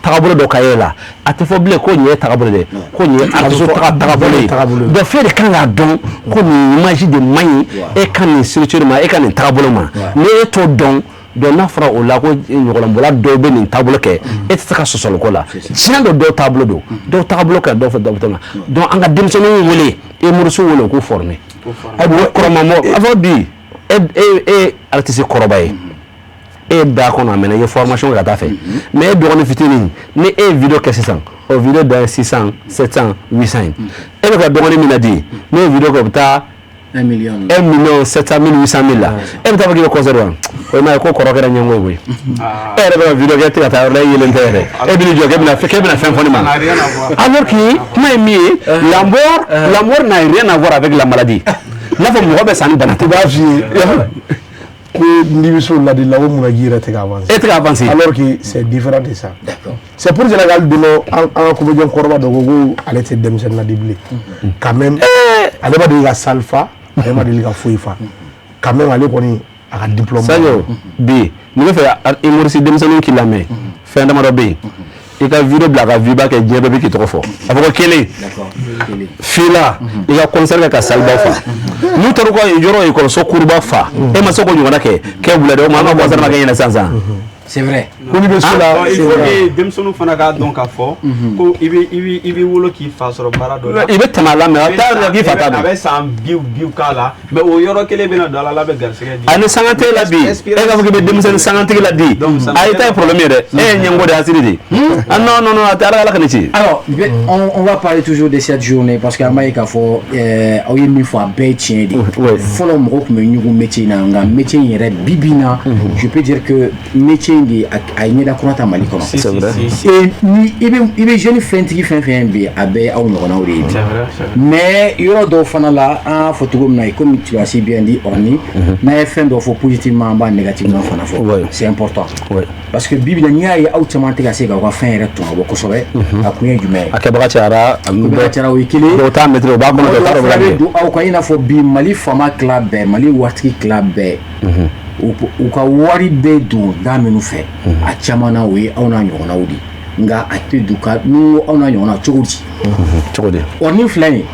tagabolo dɔ ka ye la a tɛ fɔ bilen ko nin ye tagabolo de ko nin ye artiste tagabolo ye donc fɛn de kan k'a dɔn ko nin image de man ɲi e ka nin structure ma e ka nin tagabolo ma ni e t'o dɔn donc n'a fɔra o la ko ɲɔgɔnbɔla dɔw bɛ nin taabolo kɛ e tɛ se ka sɔsɔliko la tiɲɛ don dɔw taabolo don dɔw taabolo kɛ dɔw fɛ dɔw tɛ ma donc an ka denmisɛnninw wele humoriste wele u k'u former ayiwa kɔrɔmamɔ a fɔ bi e artiste kɔrɔba ye e da kɔnɔ a mɛnna i ye formation ka taa fɛ mais e dɔgɔnin fitinin ni e ye vidéo kɛ sisan o vidéo dan ye 600 700 800 ye e bɛ ka dɔgɔnin min na di n'o ye vidéo kɛ o bɛ taa 1 million 700 000 800 000 la e bɛ taa fɔ k'i bɛ concert wa o ma ye ko kɔrɔ kɛra ɲɛngo ye koyi e yɛrɛ bɛ ka vidéo kɛ e tɛ ka taa yɔrɔ la e yelen tɛ yɛrɛ e bɛ n'i jɔ k'e bɛna fɛn fɔ ne ma alors que kuma ye min ye l'amour n'a rien à voir avec la maladie n'a fɔ mɔgɔ bɛ sa ni bana tɛ b'a f'i ye ko ndiviso la de la o muna gira te avancer et avancer alors que c'est différent de ça d'accord c'est pour dire gal dino en comédien korba do go ale te demsen na dibli quand même ale ba de ga salfa ale ma de ga foifa quand même ale koni aka diplôme sayo bi ni be fa humoriste demsen ki lamé fin dama do be i ka vidéo bila ka viba kɛ diɲɛ bɛɛ bɛ k'i tɔgɔ fɔ a fɔ ko kelen fila i ka concert kɛ ka saliba fa n'u taara ko yɔrɔ ekɔliso kuruba fa e ma se k'o ɲɔgɔnna kɛ wula dɛ o ma an ka concert ma kɛ ɲɛna sisan c'est vrai ko ni bɛ so la il faut que denmisɛnninw fana k'a dɔn k'a fɔ ko i bɛ wolo k'i fa sɔrɔ baara dɔ la i bɛ tɛmɛ a la mais a t'a yɛrɛ k'i fa t'a dɔn a bɛ san biw k'a la mais o yɔrɔ kelen bɛna don a la a bɛ garisɛgɛ di ani sangatigi la bi e k'a fɔ k'i bɛ denmisɛnnin sangatigi la di a i ta ye problème ye dɛ e ye ɲɛngo de asiri de ah non a tɛ ala ka ne ci alors on va parler toujours de cette journée parce que an b'a ye k'a fɔ aw ye min fɔ a bɛɛ ye tiɲɛ de fɔlɔ mɔgɔw tun bɛ ɲugun métier in na nka métier in yɛrɛ bi na je peux dire que métier in de a ye ɲɛda kura ta Mali kɔnɔ c'est vrai et ni i bɛ jeune fɛntigi fɛn fɛn bi a bɛɛ aw ɲɔgɔnnaw de ye mais yɔrɔ dɔw fana la an y'a fɔ cogo min na comme tu as si bien dit Orni n'a ye fɛn dɔ fɔ positivement an b'a négativement fana fɔ c'est important parce que bi bi na n'i y'a ye aw caman tɛ ka se k'aw ka fɛn yɛrɛ tɔnɔ bɔ kosɛbɛ a kun ye jumɛn ye a kɛbaga cayara o ye kelen dɔw t'a maîtriser o b'a kɔnɔ dɔw t'a bɛ don aw kan i n'a fɔ bi Mali faama tila bɛɛ Mali waritigi tila bɛɛ u ka wari bɛ don da minnu fɛ a caman na o ye aw n'a ɲɔgɔnnaw de nga a tɛ du ka n'u aw na ɲɔgɔn na cogo di cogo di orni filɛ nin ye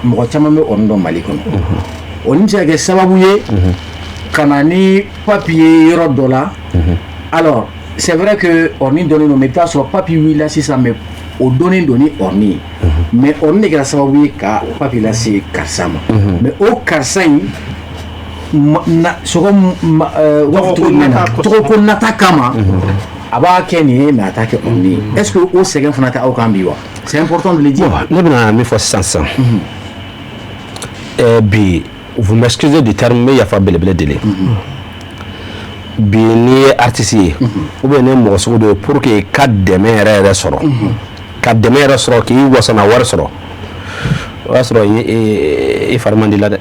mɔgɔ caman bɛ orni dɔn Mali kɔnɔ orni bɛ se ka kɛ sababu ye ka na ni papier yɔrɔ dɔ la alors c'est vrai que orni dɔnnen don mais i bɛ taa sɔrɔ papier wulila sisan mais o donnen don ni orni ye mais orni de kɛra sababu ye ka papier lase karisa ma mais o karisa in tɔgɔ ko nata kama a b'a kɛ nin ye mais a t'a kɛ orni ye est-ce que o sɛgɛn fana tɛ aw kan bi wa c'est important de le dire. Ne bɛna min fɔ sisan bi vous m'excusez du terme mais yafa belebele deli bi n'i ye artiste ye ou bien ne ye mɔgɔ sugu dɔ ye pour que ka dɛmɛ yɛrɛ sɔrɔ ka dɛmɛ yɛrɛ sɔrɔ k'i wasana wari sɔrɔ o y'a sɔrɔ i fari man di la dɛ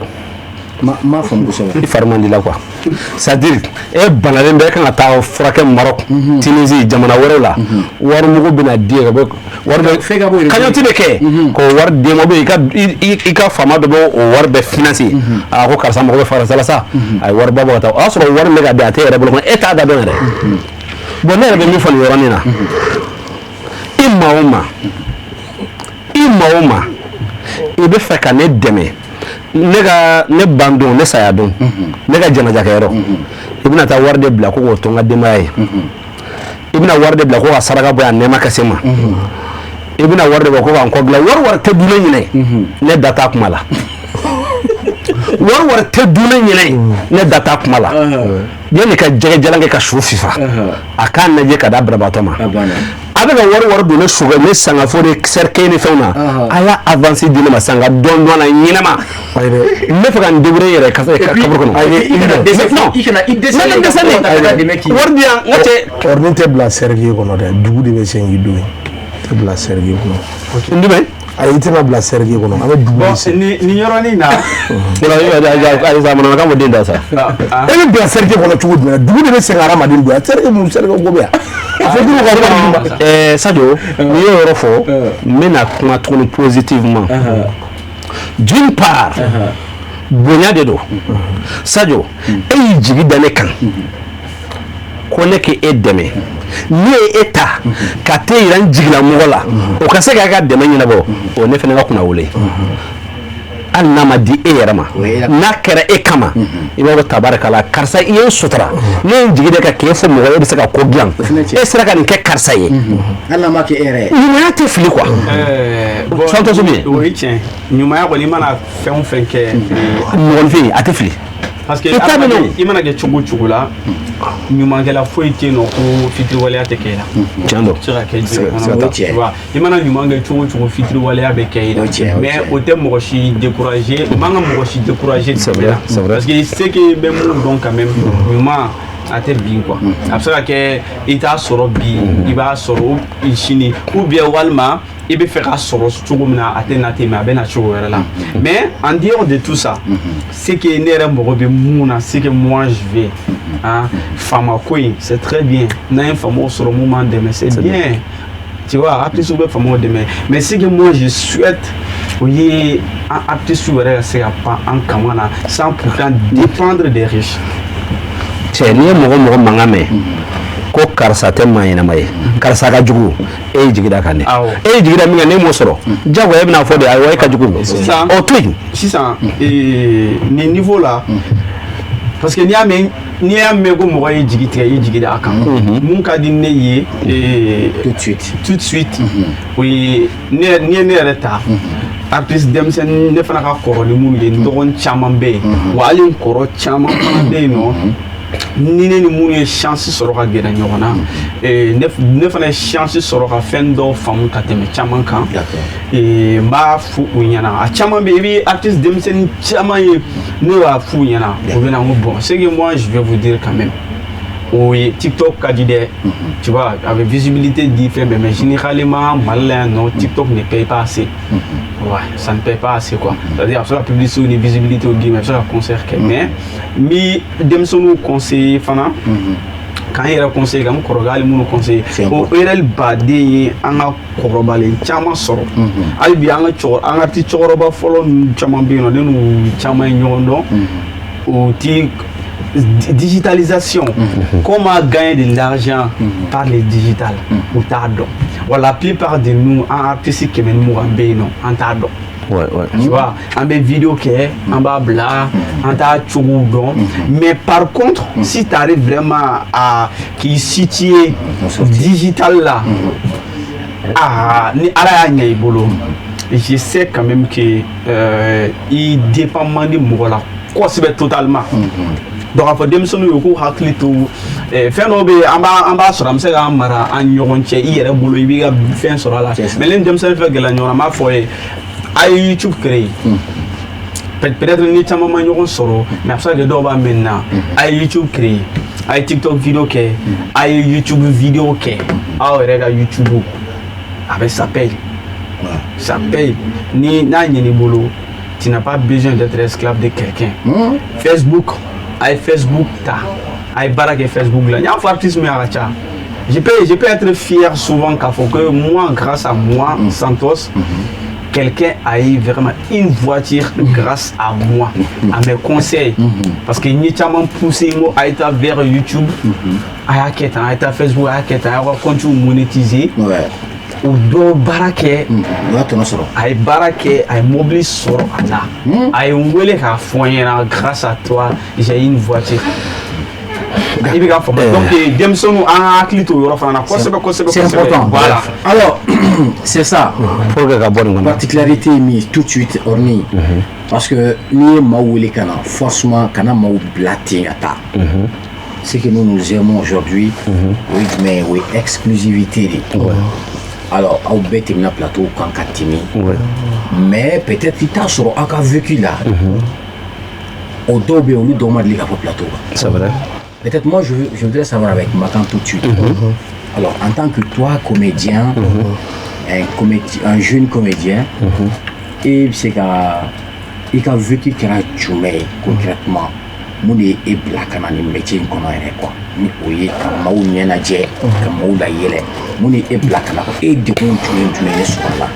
m'a faamu kosɛbɛ i fari man di la quoi c'est-à-dire e banalen bɛ e kan ka taa furakɛ Maroc Tunisie jamana wɛrɛw la wari mugu bɛna di ka bɔ wari bɛ cagnotte bɛ kɛ k'o wari d'e ma ou bien i ka faama dɔ bɛ o wari bɛ financer a ko karisa mago bɛ Faransa la sa a ye wariba bɔ ka taa o y'a sɔrɔ wari min bɛ ka di a tɛ e yɛrɛ bolo e t'a da dɔn yɛrɛ bon ne yɛrɛ bɛ min fɔ nin yɔrɔnin na i ma o ma i bɛ fɛ ka ne dɛmɛ ne ban don ne saya don ne ka janajakɛyɔrɔ i bɛna taa wari de bila ko k'o to n ka denbaya ye i bɛna wari de bila ko ka saraka bɔ yan nɛɛma ka se ma i bɛna wari de bila ko ka n kɔ dilan wari tɛ dun ne ɲinɛ ne da t'a kuma la wari tɛ dun ne ɲinɛ ne da t'a kuma la yanni ka jɛgɛ jalan kɛ ka su fifa a k'a lajɛ ka da banabaatɔ ma a bɛ ka wari don ne sugɛ ne sangafo de cercueil ni fɛnw na a y'a avance di ne ma sisan ka dɔn na ɲɛnama n bɛ fɛ ka n débrouiller yɛrɛ kaburu kɔnɔ i kana dɛsɛ wari di yan n ka cɛ orni tɛ bila cercueil kɔnɔ dɛ dugu de bɛ sen k'i don yen tɛ bila cercueil kɔnɔ n dɛmɛ ayi i tɛna bila cercueil kɔnɔ an bɛ dugu de sen ni yɔrɔnin na ayi sa manamanakan fɔ den da sa e bɛ bila cercueil kɔnɔ cogo jumɛn dugu de bɛ sen ka hadamaden don yan cercueil mun cercueil ko bɛ yan Sadio n'i y'o yɔrɔ fɔ n bɛna kuma tuguni positivement d'une part bonya de don Sadio e y'i jigi da ne kan ko ne k'e dɛmɛ ne ye e ta ka t'e yira n jigila mɔgɔ la o ka se k'a ka dɛmɛ ɲɛnabɔ o ne fana ka kunna wele hali n'a ma di e yɛrɛ ma n'a kɛra e kama i b'a dɔn tabarakala karisa i ye n sutura ne ye n jigi de ka k'e fɔ mɔgɔ ye e bɛ se ka ko dilan e sera ka nin kɛ karisa ye hali n'a ma kɛ e yɛrɛ ye ɲumanya tɛ fili quoi sɔntɔ subi o ye tiɲɛ ɲumanya kɔni i mana fɛn o fɛn kɛ mɔgɔninfin a tɛ fili parce que i mana kɛ cogo o cogo la ɲumankɛla foyi tɛ yen nɔ ko fitiriwaleya tɛ kɛ i la tiɲɛ don se ka kɛ diɲɛ kɔnɔ i mana ɲuman kɛ cogo o cogo fitiriwaleya bɛ kɛ i la mais o tɛ mɔgɔ si décourager o man kan ka mɔgɔ si décourager de la parce que i se que i bɛ mun dɔn quand même ɲuman a tɛ bin quoi a bɛ se ka kɛ i t'a sɔrɔ bi i b'a sɔrɔ sini ou bien walima i bɛ fɛ ka sɔrɔ cogo min na a tɛ na ten mais a bɛ na cogo wɛrɛ la mais en dehors de tout ça c'est que ne yɛrɛ mago bɛ mun na c'est que moi je vais faama ko in c'est très bien n'an ye faamaw sɔrɔ mun b'an dɛmɛ c'est bien tu vois artistes bɛ faamaw dɛmɛ mais c'est que moi je souhaite o ye an artistes yɛrɛ ka se ka pan an kama na sans pourtant dépendre des riches. Cɛ n'i ye mɔgɔ mankan mɛn ko karisa tɛ maa ɲɛnama ye karisa ka jugu e y'i jigi da kan dɛ e y'i jigi da min kan n'e m'o sɔrɔ jagoya e bɛna fɔ de ayiwa e ka jugu o to yen sisan nin niveau la parce que n'i y'a mɛn ko mɔgɔ ye jigi tigɛ i jigi da a kan mun ka di ne ye tout de suite o ye n'i ye ne yɛrɛ ta artiste denmisɛnnin ne fana ka kɔrɔ ni minnu ye n dɔgɔnin caman bɛ yen wa hali n kɔrɔ caman fana bɛ yen nɔ ni ne ni minnu ye chance sɔrɔ ka gɛrɛ ɲɔgɔn na ne fana ye chance sɔrɔ ka fɛn dɔw faamu ka tɛmɛ caman kan n b'a fɔ u ɲɛna a caman bɛ yen i bɛ artiste denmisɛnnin caman ye ne b'a fɔ u ɲɛna o bɛ na n ko bon c'est que moi je vais vous dire quand même oui, TikTok ka di dɛ tu vois avec visibilité di fɛn bɛɛ mais généralement Mali la yan nɔ TikTok ne paye pas assez ouais ça ne paye pas assez quoi c'est-à-dire a bɛ se ka publicité ni visibilité di mais a bɛ se ka concert kɛ mais n bɛ denmisɛnninw conseiller fana k'an yɛrɛ conseiller ka n kɔrɔkɛ hali minnu conseiller o erreur baden ye an ka kɔrɔbalen caman sɔrɔ hali bi an ka artiste cɛkɔrɔba fɔlɔ ninnu caman bɛ yen nɔ ne n'u caman ye ɲɔgɔn dɔn o ti digitalisation comment gagner de l'argent par le digital ou t'a dɔn la plupart de nous, en artistes qui nous en tardons. Ouais. Tu vois, en vidéo qui est en bas bla, en ta tchoudon. Mais par contre, si tu arrives vraiment à qui situé digital là, ni ara y bolo. Je sais quand même que il dépend de moi là, quoi c'est totalement. Donc il faut démissionner au cours hakili to fɛn dɔw bɛ an b'a sɔrɔ an bɛ se k'an mara an ɲɔgɔn cɛ i yɛrɛ bolo i b'i ka fɛn sɔrɔ a la mais ni denmisɛnnin fɛ gɛlɛya ɲɔgɔn na n b'a fɔ ye a ye YouTube créé peut-être ni caman ma ɲɔgɔn sɔrɔ mais a bɛ se ka kɛ dɔw b'a mɛn na a ye YouTube créé a ye TikTok vidéo kɛ a ye YouTube vidéo kɛ aw yɛrɛ ka YouTube a bɛ ça paye ni n'a ɲin'i bolo tu n'as pas besoin d'être esclave de quelqu'un Facebook à Facebook à Baraque Facebook là il y a un artiste mais à je peux être fier souvent qu'à faut que moi grâce à moi Santos quelqu'un a eu vraiment une voiture grâce à moi à mes conseils parce que ni tellement poussé moi à être vers YouTube à être Facebook à continuer monétiser ou do Baraque à Baraque à mobile sur là à une ka foyer grâce à toi j'ai une voiture. Donc, c'est important. Voilà. Alors, c'est ça. Particularité mise tout de suite ornie. Parce que ni maouli kana forcément kana maou blaté ata. Ce que nous aimons aujourd'hui, oui, mais oui, exclusivité. Alors, au bête na plateau quand katimi. Mais peut-être il t'a sur un vécu là. Au dobé on nous demande les plateau. C'est vrai. Peut-être moi je voudrais savoir avec Makan tout de suite. Alors en tant que toi comédien, un jeune comédien, et c'est qu'il a vécu qu'il a joué concrètement, mon est black en métier qu'on a quoi. Ni oye comme maou nyenadje, comme maou la yele, mon est black et de quoi tu es sur là.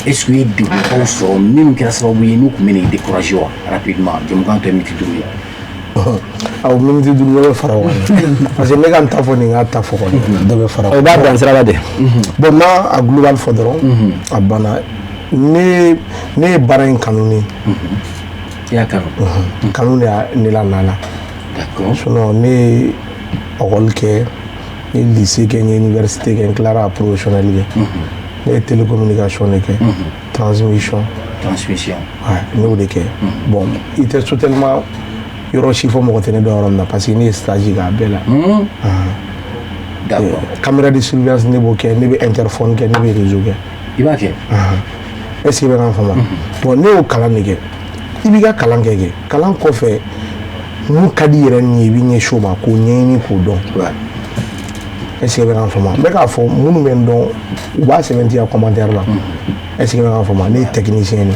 Est-ce que de quoi sur même qu'il a sauvé nous comme il découragé rapidement, de me quand tu es mis tout aw miniti duuru bɛ fara ɲɔgɔn parce que ne ka n ta fɔ nin ka ta fɔ kɔni dɔ bɛ fara o b'a dan sira la de bon n'a a global fɔ dɔrɔn a banna ne ye baara in kanu ne i y'a kanu kanu de y'a ne la nana sinon ne ye école kɛ n ye lycée kɛ n ye université kɛ n tilara a professionnel kɛ ne ye télécommunication de kɛ transmission ouais ne y'o de kɛ bon i tɛ totalement yɔrɔ si fɔ mɔgɔ tɛ ne dɔn yɔrɔ min na parce que ne ye stage kɛ a bɛɛ la caméra de surveillance ne b'o kɛ ne bɛ interphone kɛ ne bɛ réseau kɛ i b'a kɛ est ce que i bɛ kan faamu bon ne y'o kalan de kɛ i b'i ka kalan kɛ kalan kɔfɛ mun ka di yɛrɛ ni ye i b'i ɲɛsin o ma k'o ɲɛɲini k'o dɔn est ce que i bɛ kan faamu n bɛ k'a fɔ minnu bɛ n dɔn u b'a sɛbɛntiya commentaire la est ce que i bɛ kan faamu ne ye technicien de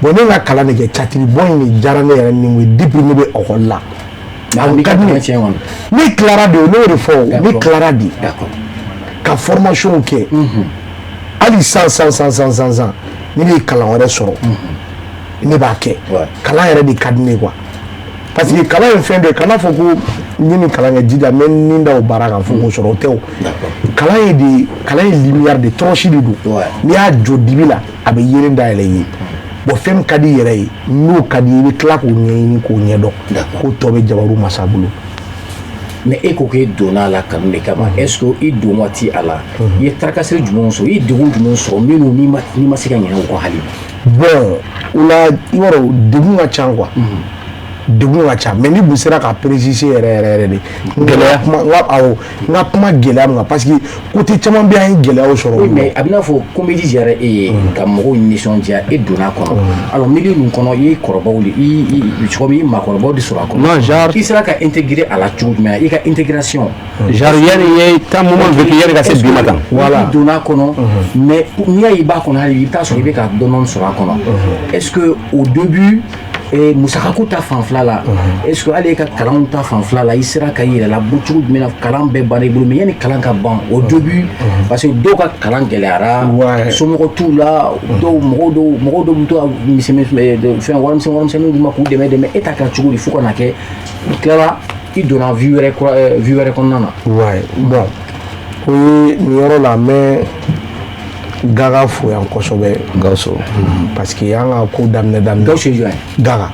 bon ne ka kalan de kɛ catiri bɔ in de diyara ne yɛrɛ ni ye depuis ne bɛ école la a ka di ne tilara de ne y'o de fɔ ne tilara de ka formation kɛ hali san ne bɛ kalan wɛrɛ sɔrɔ ne b'a kɛ kalan yɛrɛ de ka di ne quoi parce que kalan ye fɛn dɔ ye kana fɔ ko n ye nin kalan kɛ jija n bɛ nin da o baara kan fo k'o sɔrɔ o tɛ o kalan ye lumière de tɔrɔsi de don n'i y'a jɔ dibi la a bɛ yelen dayɛlɛ i ye bon fɛn ka di yɛrɛ ye n'o ka di i bɛ tila k'o ɲɛɲini k'o ɲɛdɔn k'o tɔ bɛ jabaru masa bolo mais e ko k'e donna a la kanu de kama est ce que i don waati a la i ye tarakasiri jumɛnw sɔrɔ i ye degun jumɛn sɔrɔ minnu n'i ma se ka ɲinɛ o kɔ hali bi bon o la i b'a dɔn degun ka ca quoi degun ka ca mais ni tun sera ka préciser yɛrɛ de gɛlɛya n ka kuma gɛlɛya min kan parce que côté caman bɛ an ye gɛlɛyaw sɔrɔ oui mais a bɛ n'a fɔ comédie diyara e ye ka mɔgɔw nisɔndiya e donna a kɔnɔ alors milieu ninnu kɔnɔ i ye kɔrɔbaw de cogo min i maakɔrɔbaw de sɔrɔ a kɔnɔ non genre i sera ka intégrer a la cogo jumɛn i ka intégration genre yanni ye temps moment vécu yanni ka se bi ma tan voilà i donna a kɔnɔ mais n'i y'a ye i b'a kɔnɔ hali i bɛ taa sɔrɔ i bɛ ka dɔɔni sɔrɔ a kɔnɔ est ce que au début musakako ta fanfɛla la est ce que hali e ka kalanw ta fanfɛla la i sera ka i yɛrɛ labɔ cogo jumɛn na kalan bɛɛ banna i bolo mais yanni kalan ka ban au début parce que dɔw ka kalan gɛlɛyara somɔgɔ t'u la mɔgɔw dɔw bɛ to fɛn warimisɛnninw d'u ma k'u dɛmɛ e ta kɛra cogo di fo ka na kɛ i tilala i donna vie wɛrɛ kɔnɔna na ouais bon Oui, ni yɔrɔ la mais Gaga fo yan kosɛbɛ Gawusu parce que an ka ko daminɛ Gawusu ye jɔn ye? Gaga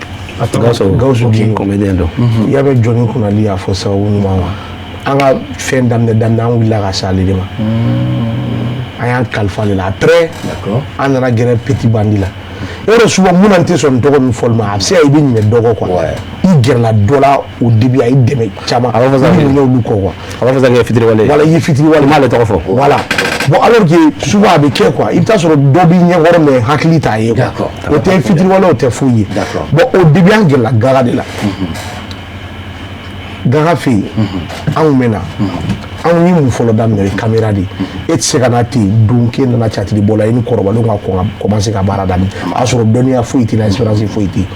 Gawusu ok comédien don i y'a bɛ Jɔni Kunali y'a fɔ sababu ɲuman ma an ka fɛn daminɛ an wulila ka se ale de ma an y'an kalifa ale la après an nana gɛrɛ Petit Bandi la yɔrɔ souvent mun tɛ sɔn tɔgɔ min fɔli ma a bɛ se ka i bɛ ɲinɛ dɔgɔ quoi i gɛrɛla dɔ la au début a y'i dɛmɛ caman a b'a fɔ ɲinɛ olu kɔ quoi a b'a fɔ kɛ fitiriwale voilà i ye fitiriwale m'ale tɔgɔ fɔ voilà bon alors que souvent a bɛ kɛ quoi i bɛ taa sɔrɔ dɔ b'i ɲɛkɔrɔ mais hakili t'a ye quoi o tɛ fitiriwale o tɛ foyi ye bon au début an gɛrɛla Gaga de la Gaga fɛ yen anw mɛna anw ye mun fɔlɔ daminɛ o ye caméra de ye e tɛ se ka na ten don k'e nana catiri bɔ la i ni kɔrɔbalenw ka kɔn ka commencer ka baara daminɛ a sɔrɔ dɔnniya foyi t'i la expérience foyi t'i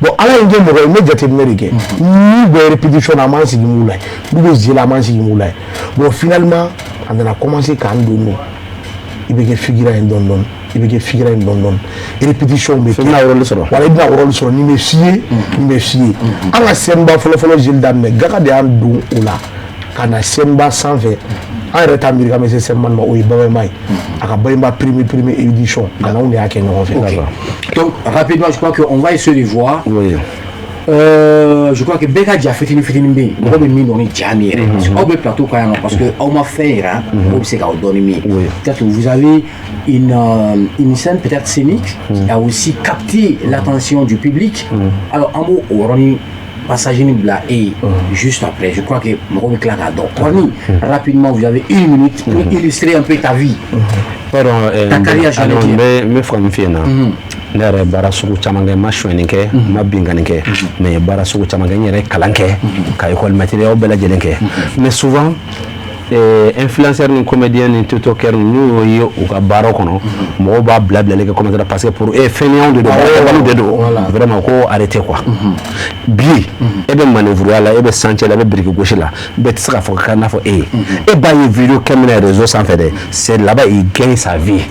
bon ala ye n kɛ mɔgɔ ye n bɛ jateminɛ de kɛ n'u bɛ répétition na an b'an sigi mun la ye n'u bɛ jeu la an b'an sigi mun la ye bon finalement a nana commencer k'an don i bɛ kɛ figurant ye dɔɔni dɔɔni i bɛ kɛ figurant ye dɔɔni dɔɔni répétition bɛ kɛ i bɛna rôle sɔrɔ wala i bɛna rôle sɔrɔ nin bɛ f'i ye nin bɛ f'i ye an ka scène ba fɔlɔ jeli daminɛ Gaga de y'an don o la ka na scène ba sanfɛ an yɛrɛ t'a miiri k'an bɛ se scène ba ma o ye Babayima ye a ka Babayima premier édition a n'anw de y'a kɛ ɲɔgɔn fɛ. Donc rapidement je crois qu'on va essayer de voir. Oui. Je crois que bɛɛ ka ja fitini bɛ yen mɔgɔ bɛ min dɔn ni ja min yɛrɛ parce que aw bɛ plateau kan yan nɔ parce que aw ma fɛn yira mɔgɔw bɛ se k'aw dɔn ni min ye peut-être vous avez une scène peut-être scénique qui a aussi capté l'attention du public alors an b'o yɔrɔnin passage ni bila e juste après je crois que mɔgɔw bɛ tila k'a dɔn Korni rapidement vous avez 1 minute pour illustrer un peu ta vie ta carrière journalière n bɛ fɛ ka min f'i ɲɛna ne yɛrɛ baara sugu caman kɛ n ma sonyani kɛ n ma bingani kɛ mais n ye baara sugu caman kɛ n yɛrɛ kalan kɛ ka école matériel bɛɛ lajɛlen kɛ mais souvent influenceur ni comédien ni tiktokeur n'u ye u ka baara kɔnɔ mɔgɔw b'a bilali kɛ commentaire parce que pour fɛnɲɛnw de don baaraw de don vraiment ko arrêter quoi bi e bɛ manœuvrer la e bɛ chantier la e bɛ biriki gosi la bɛɛ tɛ se k'a fɔ k'a n'a fɔ e b'a ye vidéo kɛ min na réseau sanfɛ dɛ c'est là-bas il gagne sa vie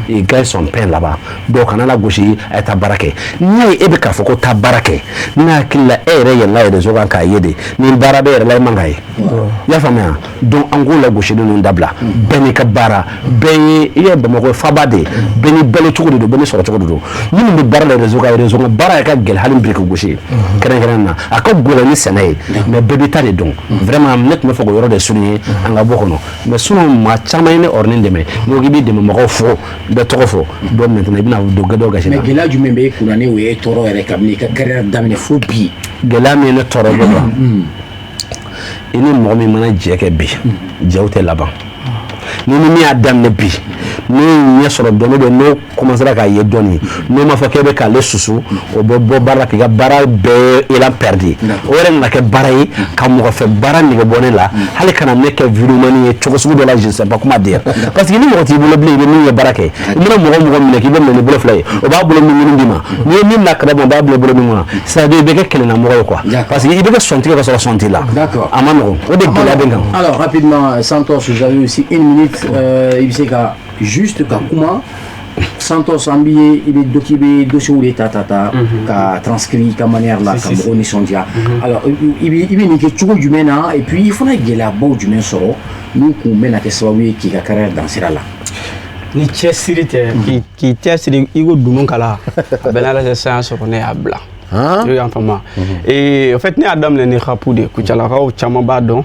il gagne son pain là-bas donc kana la gosi a ye taa baara kɛ n'i ye e bɛ k'a fɔ ko taa baara kɛ n'a hakili la e yɛrɛ yɛlɛla réseau kan k'a ye de nin baara bɛ yɛrɛ la e man k'a ye i y'a faamuya donc an k'o lagosili ninnu dabila bɛɛ n'i ka baara bɛɛ ye i ye Bamakɔ faba de ye bɛɛ ni balo cogo de don bɛɛ ni sɔrɔ cogo de don minnu bɛ baara la réseau kan baara yɛrɛ ka gɛlɛn hali biriki gosi kɛrɛnkɛrɛnnen na a ka gɛlɛn ni sɛnɛ ye mais bɛɛ bɛ ta de dɔn vraiment ne tun bɛ fɛ k'o yɔrɔ de souligner an ka bɔ kɔnɔ mais sinon maa caman ye ne Orni dɛmɛ n'i ko k'i b'i dɛmɛ mɔgɔw fo bɛɛ tɔgɔ fɔ donc maintenant i bɛna dɔ gasi la mais gɛlɛya jumɛn bɛ e kunna ne o ye tɔɔrɔ yɛrɛ kabini i ka carrière daminɛ fo bi gɛlɛya min ye ne tɔɔrɔ bɛ i ni mɔgɔ min mana jɛ kɛ bi jɛw tɛ laban ni min y'a daminɛ bi n'o ɲɛ sɔrɔ dɔɔni dɔ n'o commencera k'a ye dɔɔni n'o ma fɔ k'e bɛ k'ale susu o bɛ bɔ baara la k'i ka baara bɛɛ élan perdu o yɛrɛ nana kɛ baara ye ka mɔgɔ fɛ baara nege bɔ ne la hali kana ne kɛ vidéoman ye cogo sugu dɔ la je ne sais pas comment dire parce que ni mɔgɔ t'i bolo bilen i bɛ min ye baara kɛ i mana mɔgɔ minɛ k'i bɛ minɛ ni bolo fila ye o b'a bolo min d'i ma n'i ye min bila kɛrɛfɛ o b'a bila i bolo min kɔnɔ c'est à dire i bɛ kɛ kɛlɛnamɔgɔ ye quoi parce que i bɛ kɛ sɔntigi ka sɔrɔ sɔn t'i la a ma nɔgɔn o de gɛlɛya bɛ n kan. Alors rapidement Santos vous avez aussi 1 minute i bɛ se ka juste ka kuma Santos an b'i ye i bɛ dossier de ta ka transcrire ka manière la ka mɔgɔw nisɔndiya alors i bɛ nin kɛ cogo jumɛn na et puis i fana ye gɛlɛyabaw jumɛn sɔrɔ min kun bɛna kɛ sababu ye k'i ka carrière dan sira la. Ni cɛsiri tɛ k'i cɛsiri i ko dunun kala a bɛ n'ala cɛ san sɔrɔ ne y'a bila. Je y'en fama. Et en fait ne y'a daminɛ ni rapu de Kucalakaw caman b'a dɔn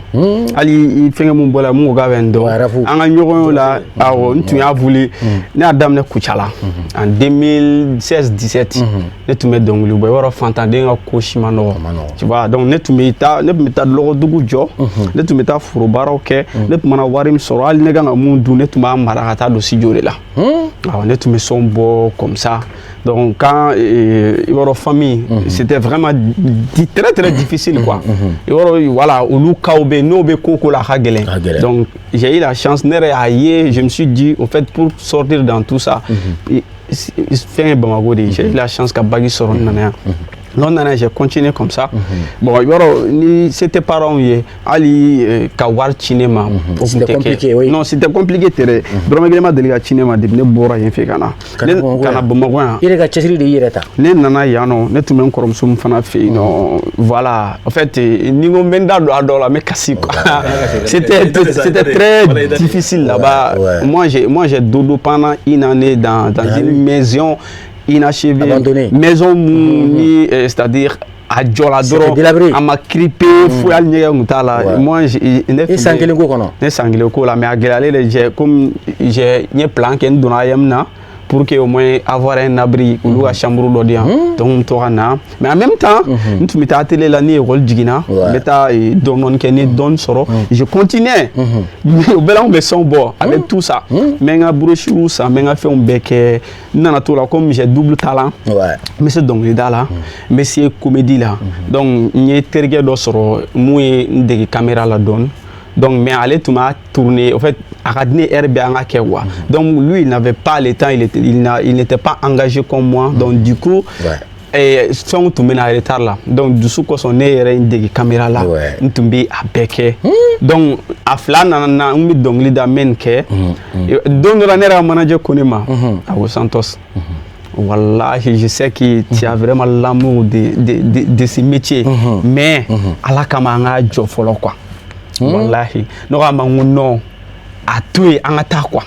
hali fɛngɛ mun bɔra mun ko k'a bɛ n dɔn an ka ɲɔgɔnyew la awɔ n tun y'a wuli ne y'a daminɛ Kucala en 2016-17 ne tun bɛ dɔnkili bɔ i b'a dɔn fantanden ka ko si ma nɔgɔ tu vois donc ne tun bɛ taa lɔgɔdugu jɔ ne tun bɛ taa forobaaraw kɛ ne tun mana wari min sɔrɔ hali ne kan ka mun dun ne tun b'a mara ka taa don studio de la awɔ ne tun bɛ son bɔ comme ça donc quand i b'a dɔn famille c'était vraiment très très difficile quoi i b'a dɔn voilà olu kaw bɛ n'o bɛ ko la ka gɛlɛn donc j'ai eu la chance ne yɛrɛ y'a ye je me suis dit au fait pour sortir dans tout ça fɛn ye Bamako de ye j'ai eu la chance ka bagi sɔrɔ n nana yan Londres, j'ai continué comme ça. Bon, ni c'était parents Ali Kawar cinéma. C'était compliqué, oui. Non, c'était compliqué. Dromeglement de la cinéma de Bora et Fekana. Kana Bomogoya. Il est à Chessiri de Yereta. Ne Nana Yano, ne tout le monde comme son fanafi. Non, voilà. En fait, Ningo Menda doit la mécassi. C'était très difficile là-bas. Moi, j'ai dodo pendant une année dans une maison inachevée, maison c'est-à-dire à Djoladoro, à ma crippé, moi j'ai mais à Galilée, comme j'ai un plan qui est donné pour que au moins avoir un abri ou à chambre d'audience donc torana mais en même temps tu m'étais attelé l'année rôle digina beta don kenny don soro je continuais au belan me son bon avec tout ça mais nga brochure ça mais nga fait un bec nana tout là comme j'ai double talent mais c'est donc les là mais c'est comédie là donc ni tergue do soro moué de caméra la donne. Donc, mais allez, tout m'a tourné. En fait, Aradne Herbianga Kewa. Donc, lui, il n'avait pas le temps, il n'était pas engagé comme moi. Donc, du coup, et son tout mena retard là. Donc, du coup, son nez est une caméra là. Nous tombons à Beke. Donc, à Flan, on a mis donc l'ida menke. Donc, la nera manager connaît ma. À Santos. Voilà, je sais que tu as vraiment l'amour de ce métier. Mais, à la caméra, je follow quoi. Wallahi non à tout en attaque quoi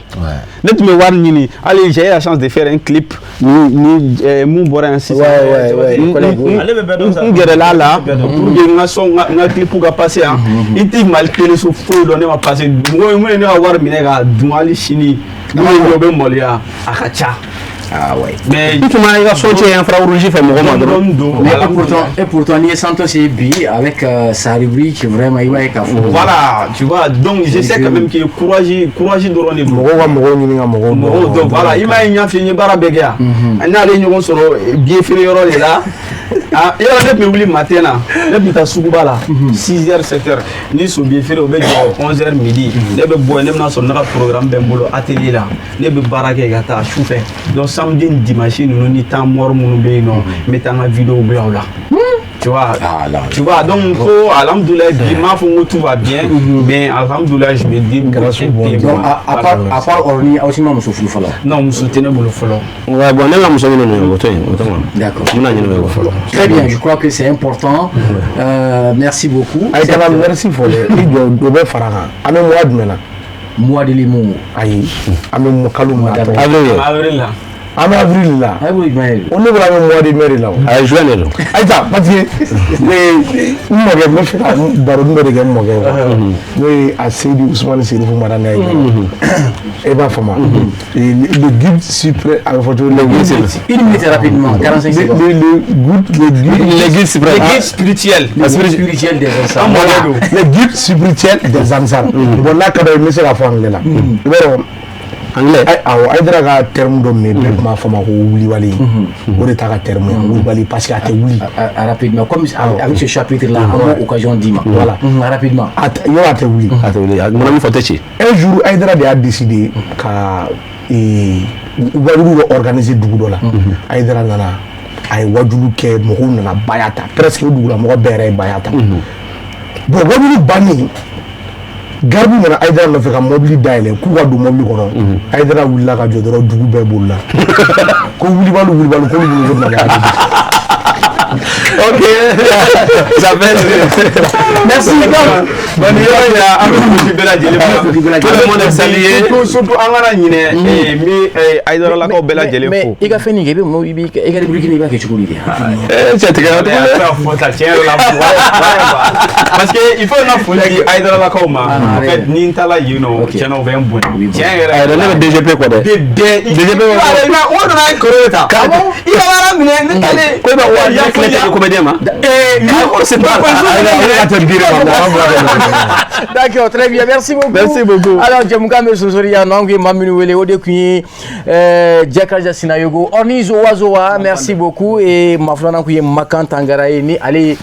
net me war ni allez j'ai la chance de faire un clip ni mon borin ainsi allez bébé là pour que nga son nga clip pour passer hein il dit mal que le souffle donner ma passer moi ne avoir minega dumali chini moi yo be molia akacha. Ah ouais. Mais tu m'as sorti un frère rouge fait mon et pourtant il est Santos et Bi avec sa rubrique vraiment il va être voilà tu vois donc je sais quand même qu'il est courageux de rendre donc voilà il m'a ignoré fini barabega on a les nous sur bien inférieur là ah il a fait me oublier matin là le bita sukuba là 6h 7h ni so bien faire au 11h midi les be boy nem na so na programme ben bolo atelier là les be barake gata choufer donc samedi dimanche nous ni temps mort mon be non mettant la vidéo là tu vois tu vois donc alhamdoulillah tout va bien mais alhamdoulillah je me dis grâce au bon Dieu à part orni aussi moi me souffle falo non me soutenir le falo ouais bon là me soutenir d'accord très bien je crois que c'est important merci beaucoup merci pour les do be faranga ame mois de limon ayi ame mo kalum avril là en avril là, on est vraiment mois de mai là. À juin là. Aïe, parce que les moi je fais un baron de gamme moi. Oui, assez du Ousmane c'est pour madame et bah femme. Le guide suprême à photo le guide une minute rapidement 45 secondes. Le guide suprême. Le guide spirituel. Le spirituel des Ansar. Le guide spirituel des Ansar. Bon là quand même c'est la fin là. Anglais aïdra ka terme do me ma fama ko wuli wali o de ta ka terme wuli wali parce que a te wuli rapidement comme avec ce chapitre là on a occasion d'ima voilà rapidement yo a te wuli mon ami Fotechi un jour aïdra a décidé ka wajulu organiser dugu do la aïdra nana ay wajulu ke mo nana bayata presque dugu la mo bere bayata bon wajulu bani Garbi nana Aïdara nɔfɛ ka mobili dayɛlɛ k'u ka don mobili kɔnɔ Aïdara wulila ka jɔ dɔrɔn dugu bɛɛ bolila ko wulibali k'olu bolo ko nana ok ça fait merci bonne nuit à vous bela jeli tout le monde est salué surtout an kana ɲinɛ mi Aïdara lakaw bɛɛ lajɛlen fo mais i ka fɛn nin kɛ i bɛ mɔgɔw i ka rubrique i b'a kɛ cogo di cɛ tigɛ parce que il faut na foli di Aïdara lakaw ma en fait ni n taala yen nɔ tiɲɛ na o bɛ n bonya tiɲɛ yɛrɛ ne bɛ DGP kɔ dɛ DGP o nana kɔrɔ de ta i ka baara minɛ ne taalen ko bɛ wa clé comédien ma c'est pas d'accord très bien merci beaucoup alors jamuka me sosori ya nangi maminu wele ode kunyi jakaja sinayogo Ornizo Wazowa merci beaucoup et maflana kuye makantangara ni allez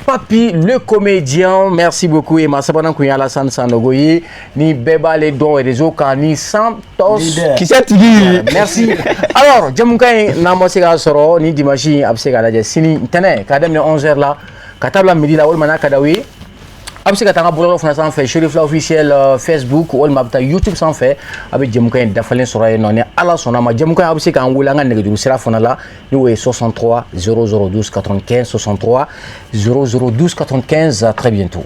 Papi le comédien merci beaucoup et masabana kuya Alassane Sanogoyi ni beba les dons et réseaux kani Santos qui s'est dit merci alors jamuka na mo sega soro ni dimanche absega la sini tɛnɛ k'a daminɛ 11h la ka taa bila midi la walima n'a ka d'aw ye a bɛ se ka taa an ka bɔlɔlɔ fana sanfɛ Cherifla officiel Facebook walima a bɛ taa YouTube sanfɛ a bɛ jɛmukan in dafalen sɔrɔ yen nɔ ni Ala sɔnna ma jɛmukan a bɛ se k'an wele an ka nɛgɛjuru sira fana la n'o ye 63 00 12 95 63 00 12 95 très bientôt.